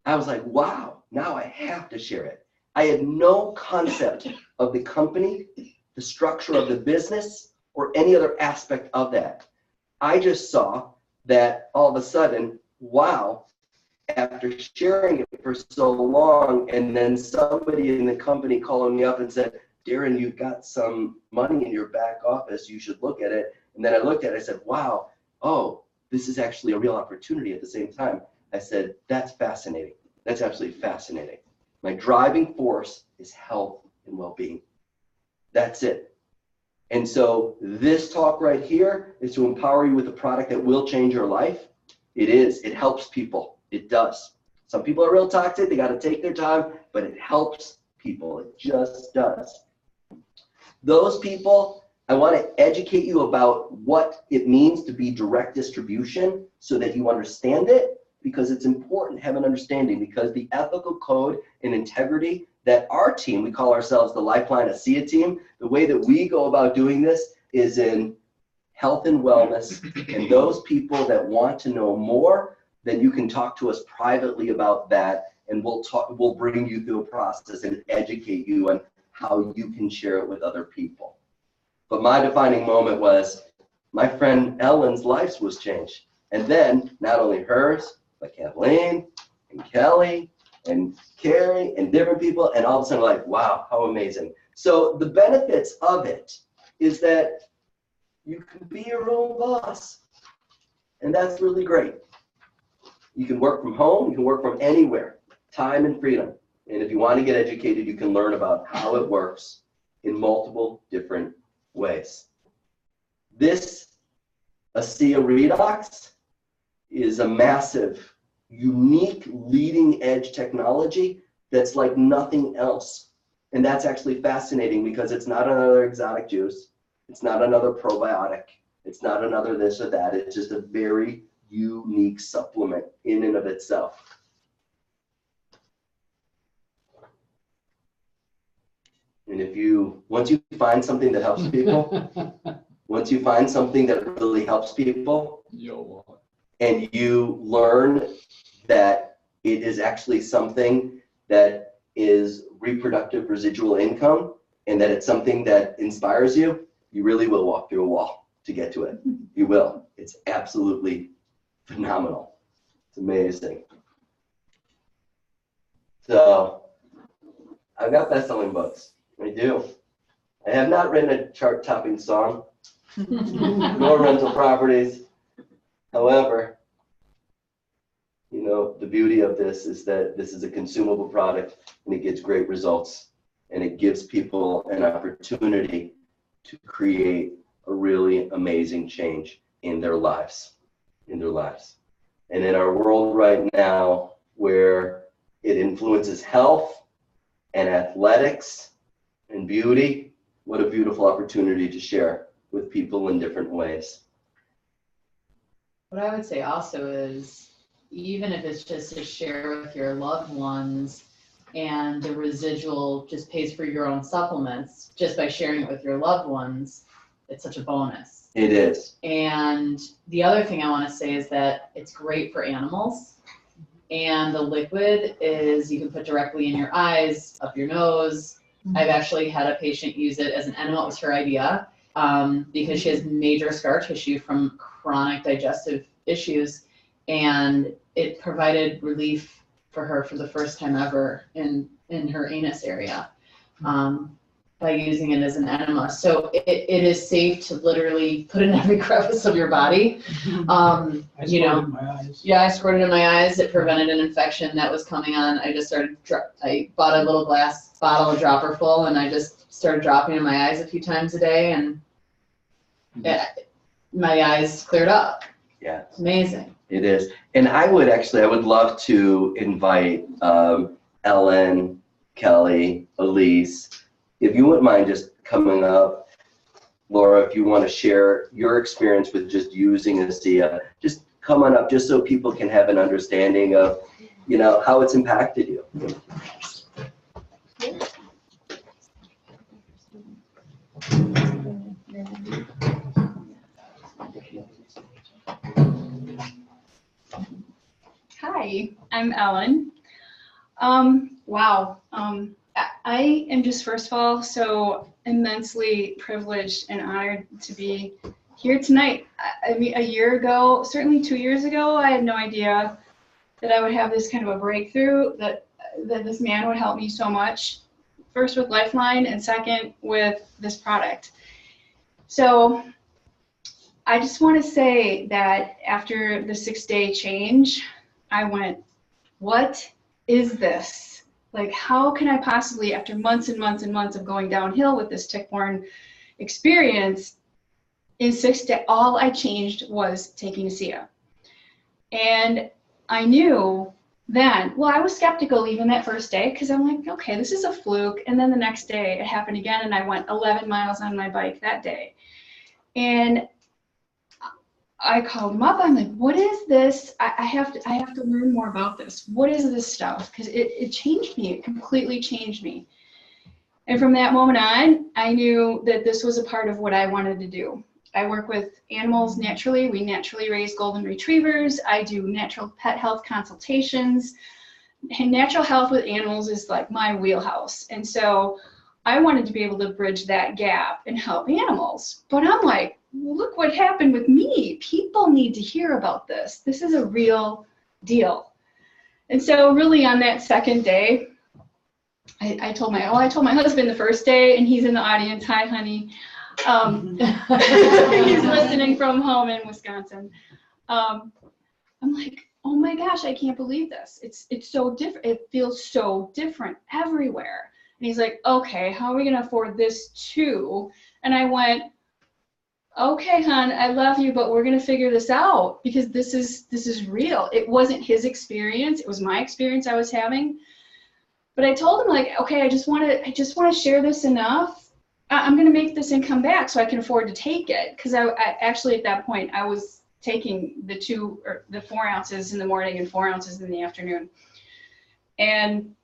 I was like, wow, now I have to share it. I had no concept of the company, the structure of the business, or any other aspect of that. I just saw that all of a sudden, wow, after sharing it for so long, and then somebody in the company calling me up and said, Darren, you've got some money in your back office, you should look at it. And then I looked at it, I said, wow, oh, this is actually a real opportunity at the same time. I said, that's fascinating. That's absolutely fascinating. My driving force is health and well-being. That's it. And so this talk right here is to empower you with a product that will change your life. It is. It helps people. It does. Some people are real toxic. They got to take their time, but it helps people. It just does. Those people, I want to educate you about what it means to be direct distribution so that you understand it, because it's important to have an understanding, because the ethical code and integrity that our team, we call ourselves the Lifeline ASEA team, the way that we go about doing this is in health and wellness. And those people that want to know more, then you can talk to us privately about that, and we'll bring you through a process and educate you on how you can share it with other people. But my defining moment was my friend Ellen's life was changed. And then not only hers, but Kathleen and Kelly and Carrie and different people, and all of a sudden like, wow, how amazing. So the benefits of it is that you can be your own boss, and that's really great. You can work from home, you can work from anywhere, time and freedom. And if you want to get educated, you can learn about how it works in multiple different ways. This ASEA Redox is a massive, unique, leading edge technology that's like nothing else. And that's actually fascinating because it's not another exotic juice. It's not another probiotic. It's not another this or that. It's just a very unique supplement in and of itself. And once you find something that helps people, once you find something that really helps people, and you learn that it is actually something that is reproductive residual income, and that it's something that inspires you, you really will walk through a wall to get to it. You will. It's absolutely phenomenal. It's amazing. So I've got best-selling books. I do. I have not written a chart-topping song, nor rental properties. However, you know, the beauty of this is that this is a consumable product, and it gets great results, and it gives people an opportunity to create a really amazing change in their lives. in their lives. And in our world right now, where it influences health and athletics and beauty, what a beautiful opportunity to share with people in different ways. What I would say also is, even if it's just to share with your loved ones and the residual just pays for your own supplements, just by sharing it with your loved ones, it's such a bonus. It is. And the other thing I want to say is that it's great for animals. And the liquid is you can put directly in your eyes, up your nose. I've actually had a patient use it as an enema. It was her idea because she has major scar tissue from chronic digestive issues. And it provided relief for her for the first time ever in her anus area by using it as an enema. So it is safe to literally put in every crevice of your body. I You know, squirted in my eyes. yeah, I squirted in my eyes. It prevented an infection that was coming on. I just started, I bought a little glass bottle, a dropper full, and I just started dropping in my eyes a few times a day, and my eyes cleared up. Yeah. It's amazing. It is. And I would love to invite Ellen, Kelly, Elise, if you wouldn't mind just coming up. Laura, if you want to share your experience with just using ASEA, just come on up just so people can have an understanding of, you know, how it's impacted you. Hi, I'm Ellen. Wow. I am just, first of all, so immensely privileged and honored to be here tonight. I mean, a year ago, certainly 2 years ago, I had no idea that I would have this kind of a breakthrough, that this man would help me so much, first with Lifeline and second with this product. So I just want to say that after the 6-day change, I went, what is this? Like, how can I possibly, after months and months and months of going downhill with this tick-borne experience, in 6 days, all I changed was taking ASEA. And I knew then, well, I was skeptical even that first day, because I'm like, okay, this is a fluke. And then the next day it happened again, and I went 11 miles on my bike that day. And I called him up. I'm like, what is this? I have to learn more about this. What is this stuff? Because it changed me. It completely changed me. And from that moment on, I knew that this was a part of what I wanted to do. I work with animals naturally. We naturally raise golden retrievers. I do natural pet health consultations. And natural health with animals is like my wheelhouse. And so I wanted to be able to bridge that gap and help animals. But I'm like, look what happened with me. People need to hear about this. This is a real deal. And so really on that second day, I told my husband the first day, and he's in the audience. Hi, honey. He's listening from home in Wisconsin. I'm like, oh my gosh, I can't believe this. It's so different. It feels so different everywhere. And he's like, okay, how are we gonna afford this too? And I went, okay, hon, I love you, but we're gonna figure this out, because this is real. It wasn't his experience, it was my experience I was having. But I told him, like, okay, I just wanna share this enough. I'm gonna make this and come back so I can afford to take it. Because I actually at that point I was taking the 4 ounces in the morning and 4 ounces in the afternoon. And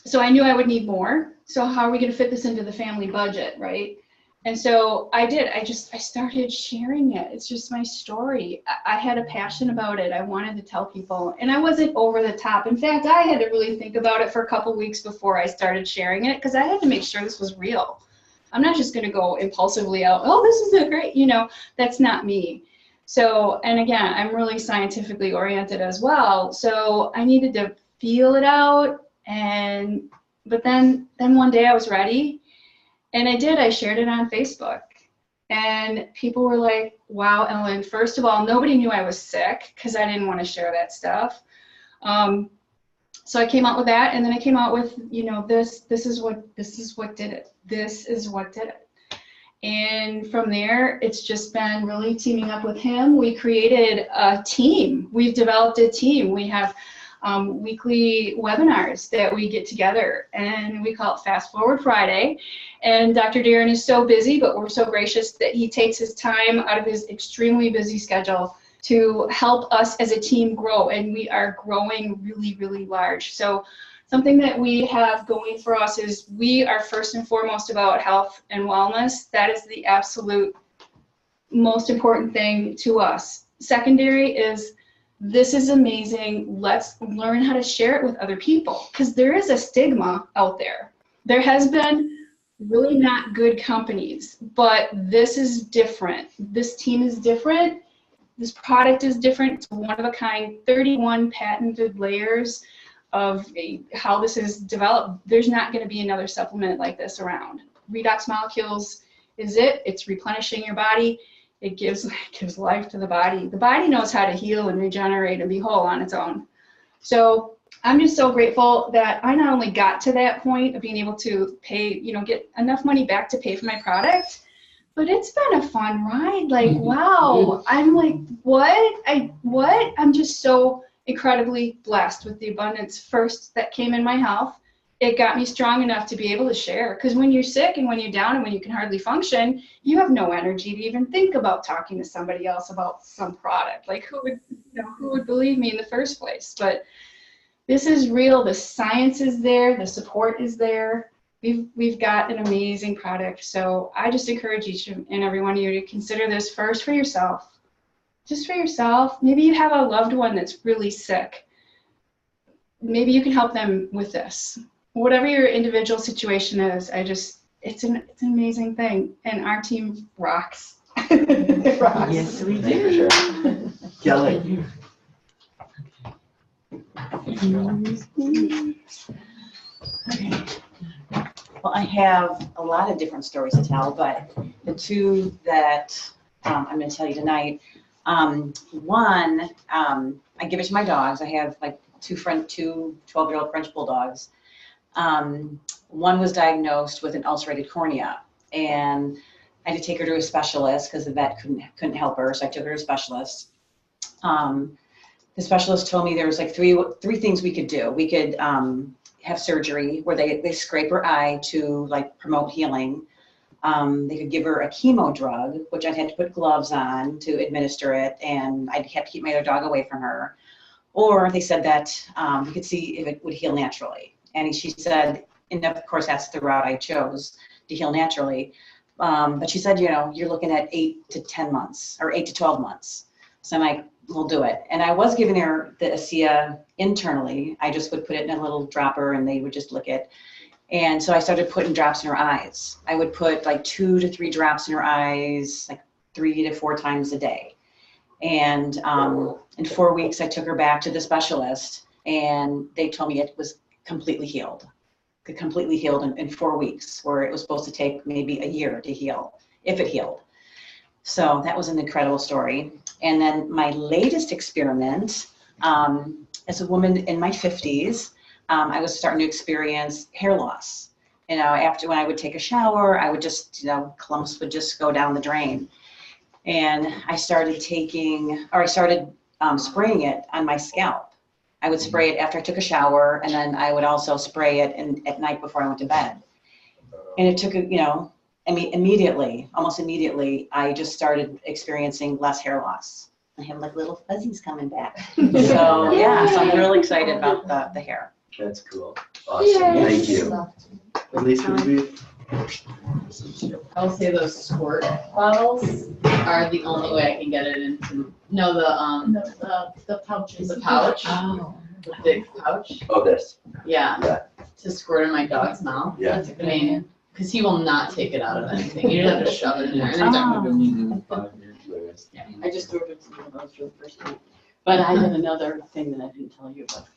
so I knew I would need more. So how are we gonna fit this into the family budget, right? And so I did. I started sharing it. It's just my story. I had a passion about it. I wanted to tell people, and I wasn't over the top. In fact, I had to really think about it for a couple weeks before I started sharing it, because I had to make sure this was real. I'm not just going to go impulsively out, oh, this is a great, that's not me. So, and again, I'm really scientifically oriented as well. So I needed to feel it out. But then one day I was ready. And I did. I shared it on Facebook. And people were like, wow, Ellen, first of all, nobody knew I was sick because I didn't want to share that stuff. So I came out with that, and then I came out with, this is what did it. This is what did it. And from there, it's just been really teaming up with him. We created a team. We've developed a team. We have weekly webinars that we get together, and we call it Fast Forward Friday. And Dr. Darren is so busy, but we're so gracious that he takes his time out of his extremely busy schedule to help us as a team grow, and we are growing really, really large. So something that we have going for us is we are first and foremost about health and wellness. That is the absolute most important thing to us. Secondary is, this is amazing. Let's learn how to share it with other people, because there is a stigma out there. There has been really not good companies, but this is different. This team is different. This product is different. It's one of a kind, 31 patented layers of how this is developed. There's not going to be another supplement like this around. Redox Molecules is it. It's replenishing your body. It gives life to the body. The body knows how to heal and regenerate and be whole on its own. So I'm just so grateful that I not only got to that point of being able to pay, get enough money back to pay for my product, but it's been a fun ride. Like, wow, I'm like, what? I'm just so incredibly blessed with the abundance first that came in my health. It got me strong enough to be able to share, because when you're sick and when you're down and when you can hardly function, you have no energy to even think about talking to somebody else about some product. Like, who would believe me in the first place? But this is real. The science is there. The support is there. We've got an amazing product. So I just encourage each and every one of you to consider this first for yourself. Just for yourself. Maybe you have a loved one that's really sick. Maybe you can help them with this. Whatever your individual situation is, it's an amazing thing. And our team rocks. It rocks. Yes, we Thank you, do. for sharing. Kelly. Well, I have a lot of different stories to tell, but the two that I'm going to tell you tonight, one, I give it to my dogs. I have like two 12-year-old French bulldogs. One was diagnosed with an ulcerated cornea, and I had to take her to a specialist because the vet couldn't help her, so I took her to a specialist. The specialist told me there was like three things we could do. We could have surgery where they scrape her eye to like promote healing. They could give her a chemo drug, which I'd had to put gloves on to administer it, and I'd have to keep my other dog away from her. Or they said that we could see if it would heal naturally. And she said, and of course that's the route I chose, to heal naturally. But she said, you're looking at 8 to 10 months or 8 to 12 months. So I'm like, we'll do it. And I was giving her the ASEA internally. I just would put it in a little dropper and they would just lick it. And so I started putting drops in her eyes. I would put like 2 to 3 drops in her eyes, like 3 to 4 times a day. And in 4 weeks, I took her back to the specialist and they told me it was completely healed. Completely healed in 4 weeks, where it was supposed to take maybe a year to heal, if it healed. So that was an incredible story. And then my latest experiment, as a woman in my 50s, I was starting to experience hair loss. After when I would take a shower, I would just, clumps would just go down the drain. And I started spraying it on my scalp. I would spray it after I took a shower, and then I would also spray it at night before I went to bed. And it took, almost immediately, I just started experiencing less hair loss. I have like little fuzzies coming back. So so I'm really excited about the hair. That's cool. Awesome. Thank you. Elise, would you? I will say those squirt bottles are the only way I can get it into. No, the pouches. The pouch. Oh. The big pouch. Oh, this. Yeah. To squirt in my dog's mouth. Yeah. I mean, because he will not take it out of anything. You just have to shove it in there. Yeah, I just threw it into those for the first time. But I had another thing that I didn't tell you about.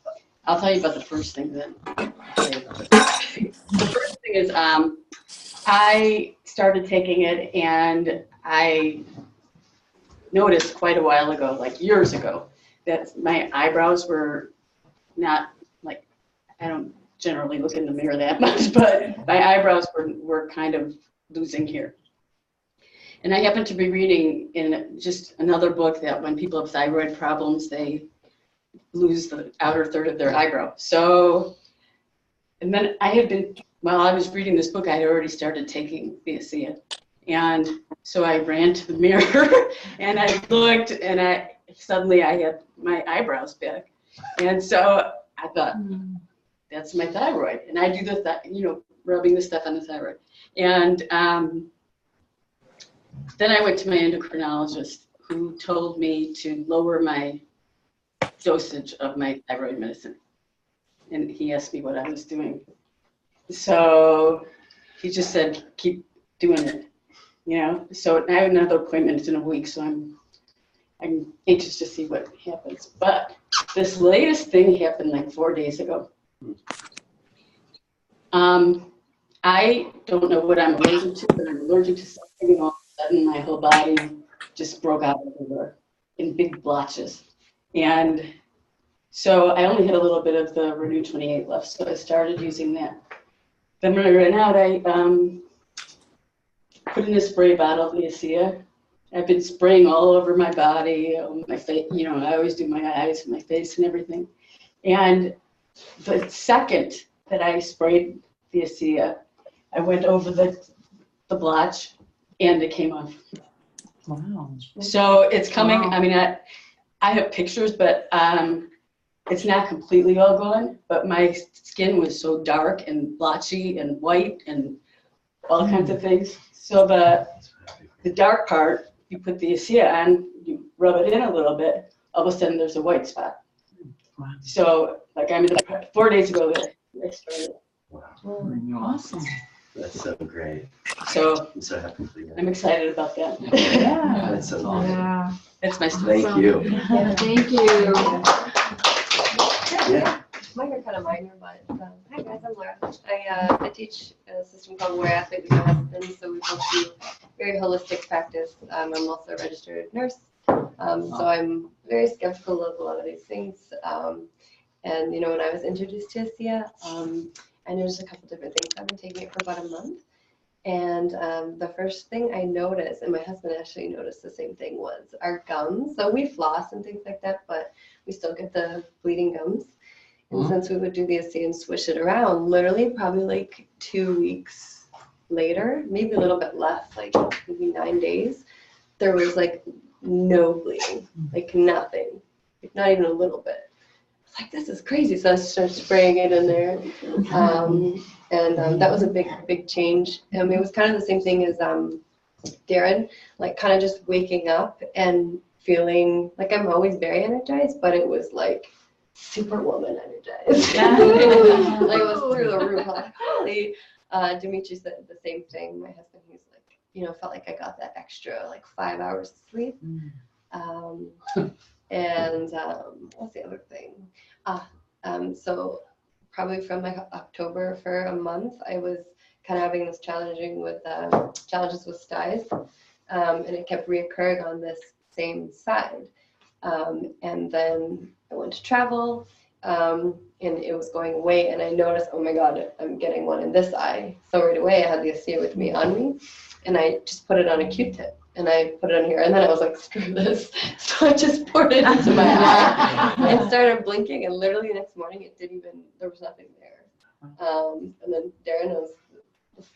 I'll tell you about the first thing then. The first thing is I started taking it, and I noticed quite a while ago, like years ago, that my eyebrows were not like, I don't generally look in the mirror that much, but my eyebrows were kind of losing here. And I happen to be reading in just another book that when people have thyroid problems, they lose the outer third of their eyebrow. So, and then I had been, while I was reading this book, I had already started taking the ASEA. And so I ran to the mirror and I looked and suddenly I had my eyebrows back. And so I thought, that's my thyroid. And I do the, rubbing the stuff on the thyroid. And then I went to my endocrinologist who told me to lower my dosage of my thyroid medicine. And he asked me what I was doing. So he just said, keep doing it, So I have another appointment in a week, so I'm anxious to see what happens. But this latest thing happened like 4 days ago. I don't know what I'm allergic to, but I'm allergic to something, and all of a sudden my whole body just broke out everywhere in big blotches. And so I only had a little bit of the Renu 28 left, so I started using that. Then when I ran out, I put in a spray bottle of the ASEA. I've been spraying all over my body, my face, I always do my eyes and my face and everything. And the second that I sprayed the ASEA, I went over the blotch and it came off. Wow. So it's coming, Wow. I mean, I have pictures, but it's not completely all gone, but my skin was so dark and blotchy and white and all kinds of things. So the dark part, you put the ASEA on, you rub it in a little bit, all of a sudden there's a white spot. Wow. So like 4 days ago that I started. Wow. Awesome. That's so great. So I'm so happy for you. I'm excited about that. Yeah. That's so awesome. Yeah. That's my story. Thank you. Yeah, thank you. Yeah. Mine are kind of minor, but hi guys, I'm Laura. I teach a system called Warrior Athlete with my husband, so we both do very holistic practice. I'm also a registered nurse, so I'm very skeptical of a lot of these things. And when I was introduced to ASEA, I noticed a couple different things. I've been taking it for about a month, and the first thing I noticed, and my husband actually noticed the same thing, was our gums. So we floss and things like that, but we still get the bleeding gums. And since we would do the ASEA and swish it around, literally probably like 2 weeks later, maybe a little bit less, like maybe 9 days, there was like no bleeding, like nothing, like not even a little bit. I was like, this is crazy. So I started spraying it in there. And that was a big change. It was kind of the same thing as Darren, like kind of just waking up and feeling like I'm always very energized, but it was like Superwoman energized. Like it was through the roof. Like, holy. Dimitri said the same thing. My husband, he's like, felt like I got that extra like 5 hours of sleep. And what's the other thing? So probably from like October for a month, I was kind of having this challenges with styes, and it kept reoccurring on this same side. And then I went to travel, and it was going away, and I noticed, oh my God, I'm getting one in this eye. So right away I had the ASEA with me on me, and I just put it on a Q-tip, and I put it on here, and then I was like, screw this. So I just poured it into my eye and started blinking, and literally the next morning there was nothing there. And then Darren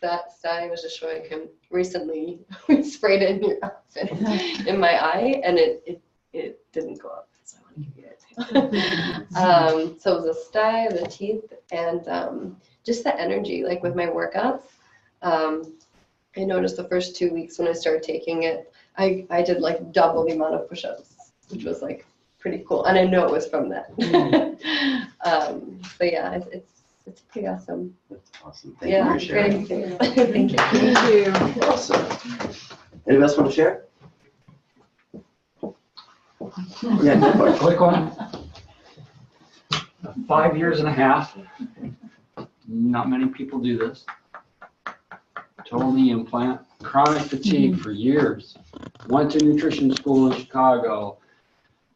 that sty was just showing him recently, we sprayed it in your outfit in my eye, and it didn't go up. So I want to give you it. So it was a sty, the teeth, and just the energy, like with my workouts. I noticed the first 2 weeks when I started taking it, I did like double the amount of push-ups, which was like pretty cool. And I know it was from that. But yeah, it's pretty awesome. That's awesome. Thank you for sharing. Great. Thank you. Thank you. Awesome. Anybody else want to share? Yeah, go for it. Quick one. 5 years and a half. Not many people do this. Total knee implant. Chronic fatigue for years. Went to nutrition school in Chicago.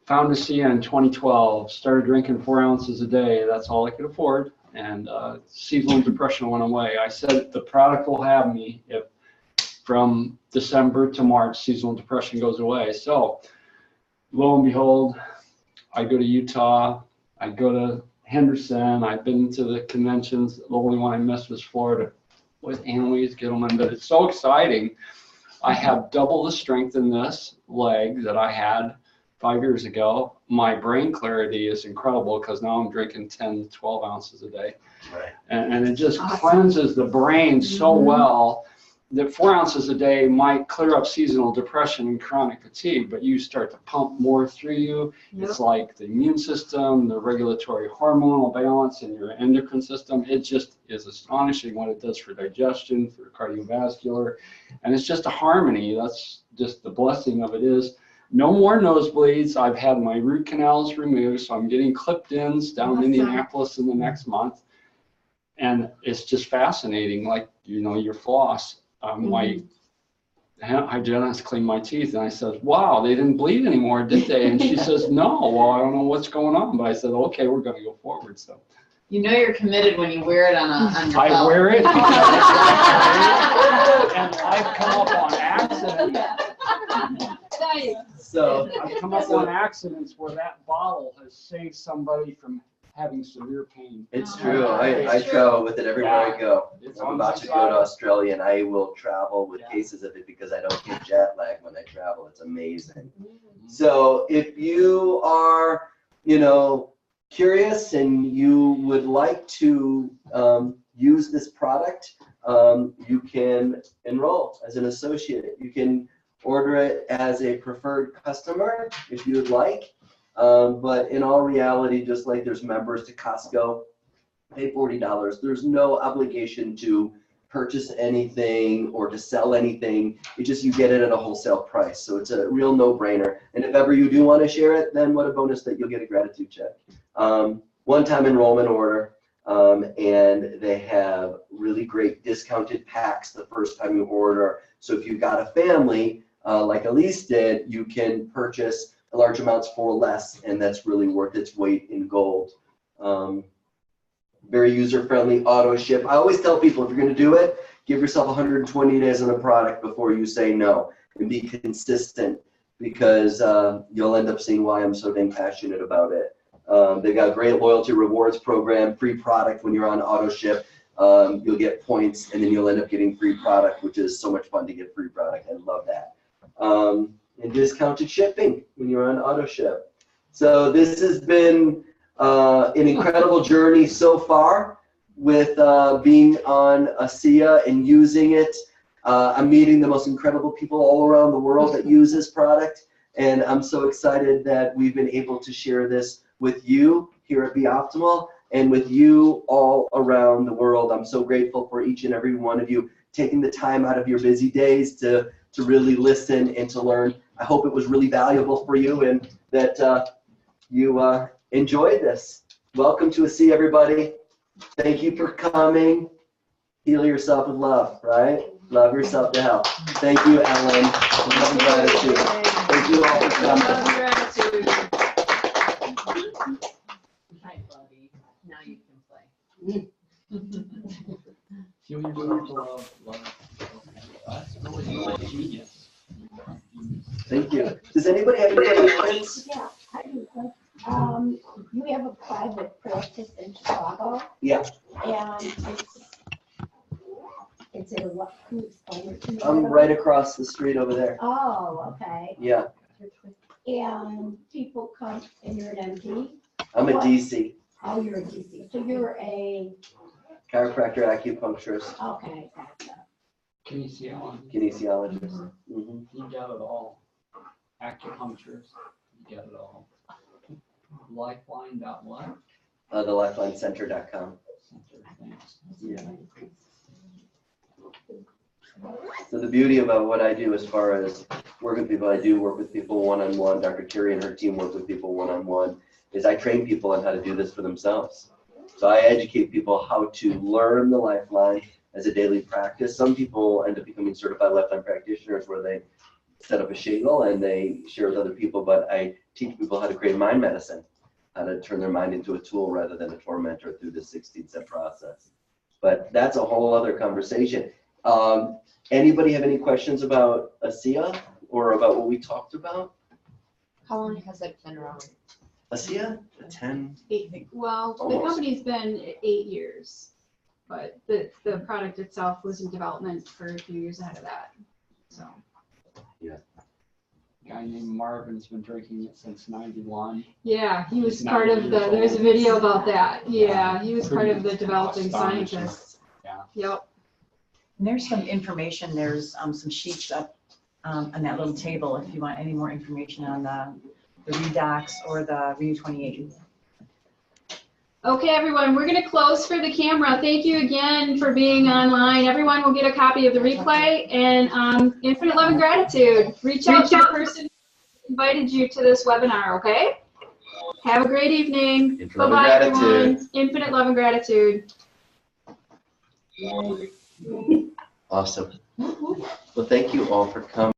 Found ASEA in 2012. Started drinking 4 ounces a day. That's all I could afford. And seasonal depression went away. I said the product will have me if from December to March, seasonal depression goes away. So lo and behold, I go to Utah, I go to Henderson, I've been to the conventions. The only one I missed was Florida with Annalise Gittleman, but it's so exciting. I have double the strength in this leg that I had 5 years ago. My brain clarity is incredible because now I'm drinking 10 to 12 ounces a day. Right. And it just Awesome. cleanses the brain so well that 4 ounces a day might clear up seasonal depression and chronic fatigue, but you start to pump more through you. It's like the immune system, the regulatory hormonal balance in your endocrine system. It just is astonishing what it does for digestion, for cardiovascular, and it's just a harmony. That's just the blessing of it is no more nosebleeds. I've had my root canals removed, so I'm getting clipped ins down in Indianapolis in the next month. And it's just fascinating, like, you know, your floss. My hygienist cleaned my teeth, and I said, wow, they didn't bleed anymore, did they? And she says, no. Well, I don't know what's going on. But I said, okay, we're going to go forward. So You know you're committed when you wear it on your I belt. wear it. And I've come up on accidents. So I've come up on accidents where that bottle has saved somebody from having severe pain. it's true. I travel with it everywhere I go. It's I'm on about the to go side. to Australia, and I will travel with Yeah. cases of it because I don't get jet lag when I travel. It's amazing. So if you are, you know, curious and you would like to use this product, you can enroll as an associate. You can order it as a preferred customer if you would like. But in all reality, just like there's members to Costco, pay $40. There's no obligation to purchase anything or to sell anything. It's just you get it at a wholesale price. So it's a real no-brainer. And if ever you do want to share it, then what a bonus that you'll get a gratitude check. One-time enrollment order, and they have really great discounted packs the first time you order. So if you've got a family, like Elise did, you can purchase large amounts for less, and that's really worth its weight in gold. Very user-friendly, auto ship. I always tell people, if you're going to do it, give yourself 120 days on a product before you say no, and be consistent, because you'll end up seeing why I'm so dang passionate about it. They've got a great loyalty rewards program, free product when you're on auto ship. You'll get points, and then you'll end up getting free product, which is so much fun to get free product. I love that. And discounted shipping when you're on auto ship. So this has been an incredible journey so far with being on ASEA and using it. I'm meeting the most incredible people all around the world that use this product, and I'm so excited that we've been able to share this with you here at Be Optimal and with you all around the world. I'm so grateful for each and every one of you taking the time out of your busy days to really listen and to learn. I hope it was really valuable for you and that you enjoyed this. Welcome to ASEA, everybody. Thank you for coming. Heal yourself with love, right? Love yourself to health. Thank you, Ellen. Love and gratitude. Thank you all for coming. Love and gratitude. Hi, buddy. Now you can play. Heal yourself to love. That's really genius. Thank you. Does anybody have any questions? Yeah, I do. You have a private practice in Chicago? Yeah. And it's a what? Can you explain it to me? I'm right across the street over there. Oh, okay. Yeah. And people come, and you're an MD? I'm a What? DC. Oh, you're a DC. So you're a, Chiropractor, acupuncturist, okay, gotcha. Kinesiologist. kinesiologist. You got it all. Acupuncturist. You got it all. Lifeline. What? The LifelineCenter.com. Yeah. So the beauty about what I do as far as working with people, I do work with people one-on-one. Dr. Carey and her team work with people one-on-one, is I train people on how to do this for themselves. So I educate people how to learn the Lifeline as a daily practice. Some people end up becoming certified Lifeline practitioners where they set up a shingle and they share with other people, but I teach people how to create mind medicine, how to turn their mind into a tool rather than a tormentor through the 16-step process. But that's a whole other conversation. Anybody have any questions about ASEA or about what we talked about? How long has it been around? ASEA, 10. Well, the Almost. company's been 8 years, but the product itself was in development for a few years ahead of that, so. A guy named Marvin's been drinking it since '91. Yeah, he was He's part 90 of the, years there's a old. video about that. Yeah, he was part of the Pretty developing astonishing. scientists. Yeah. Yep. And there's some information, there's some sheets up on that little table if you want any more information on the Redox or the Renu 28. Okay, everyone, we're gonna close for the camera. Thank you again for being online. Everyone will get a copy of the replay, and infinite love and gratitude. Reach out to the person who invited you to this webinar, okay? Have a great evening. Infinite love and Bye-bye, gratitude. everyone. Infinite love and gratitude. Awesome. Well, thank you all for coming.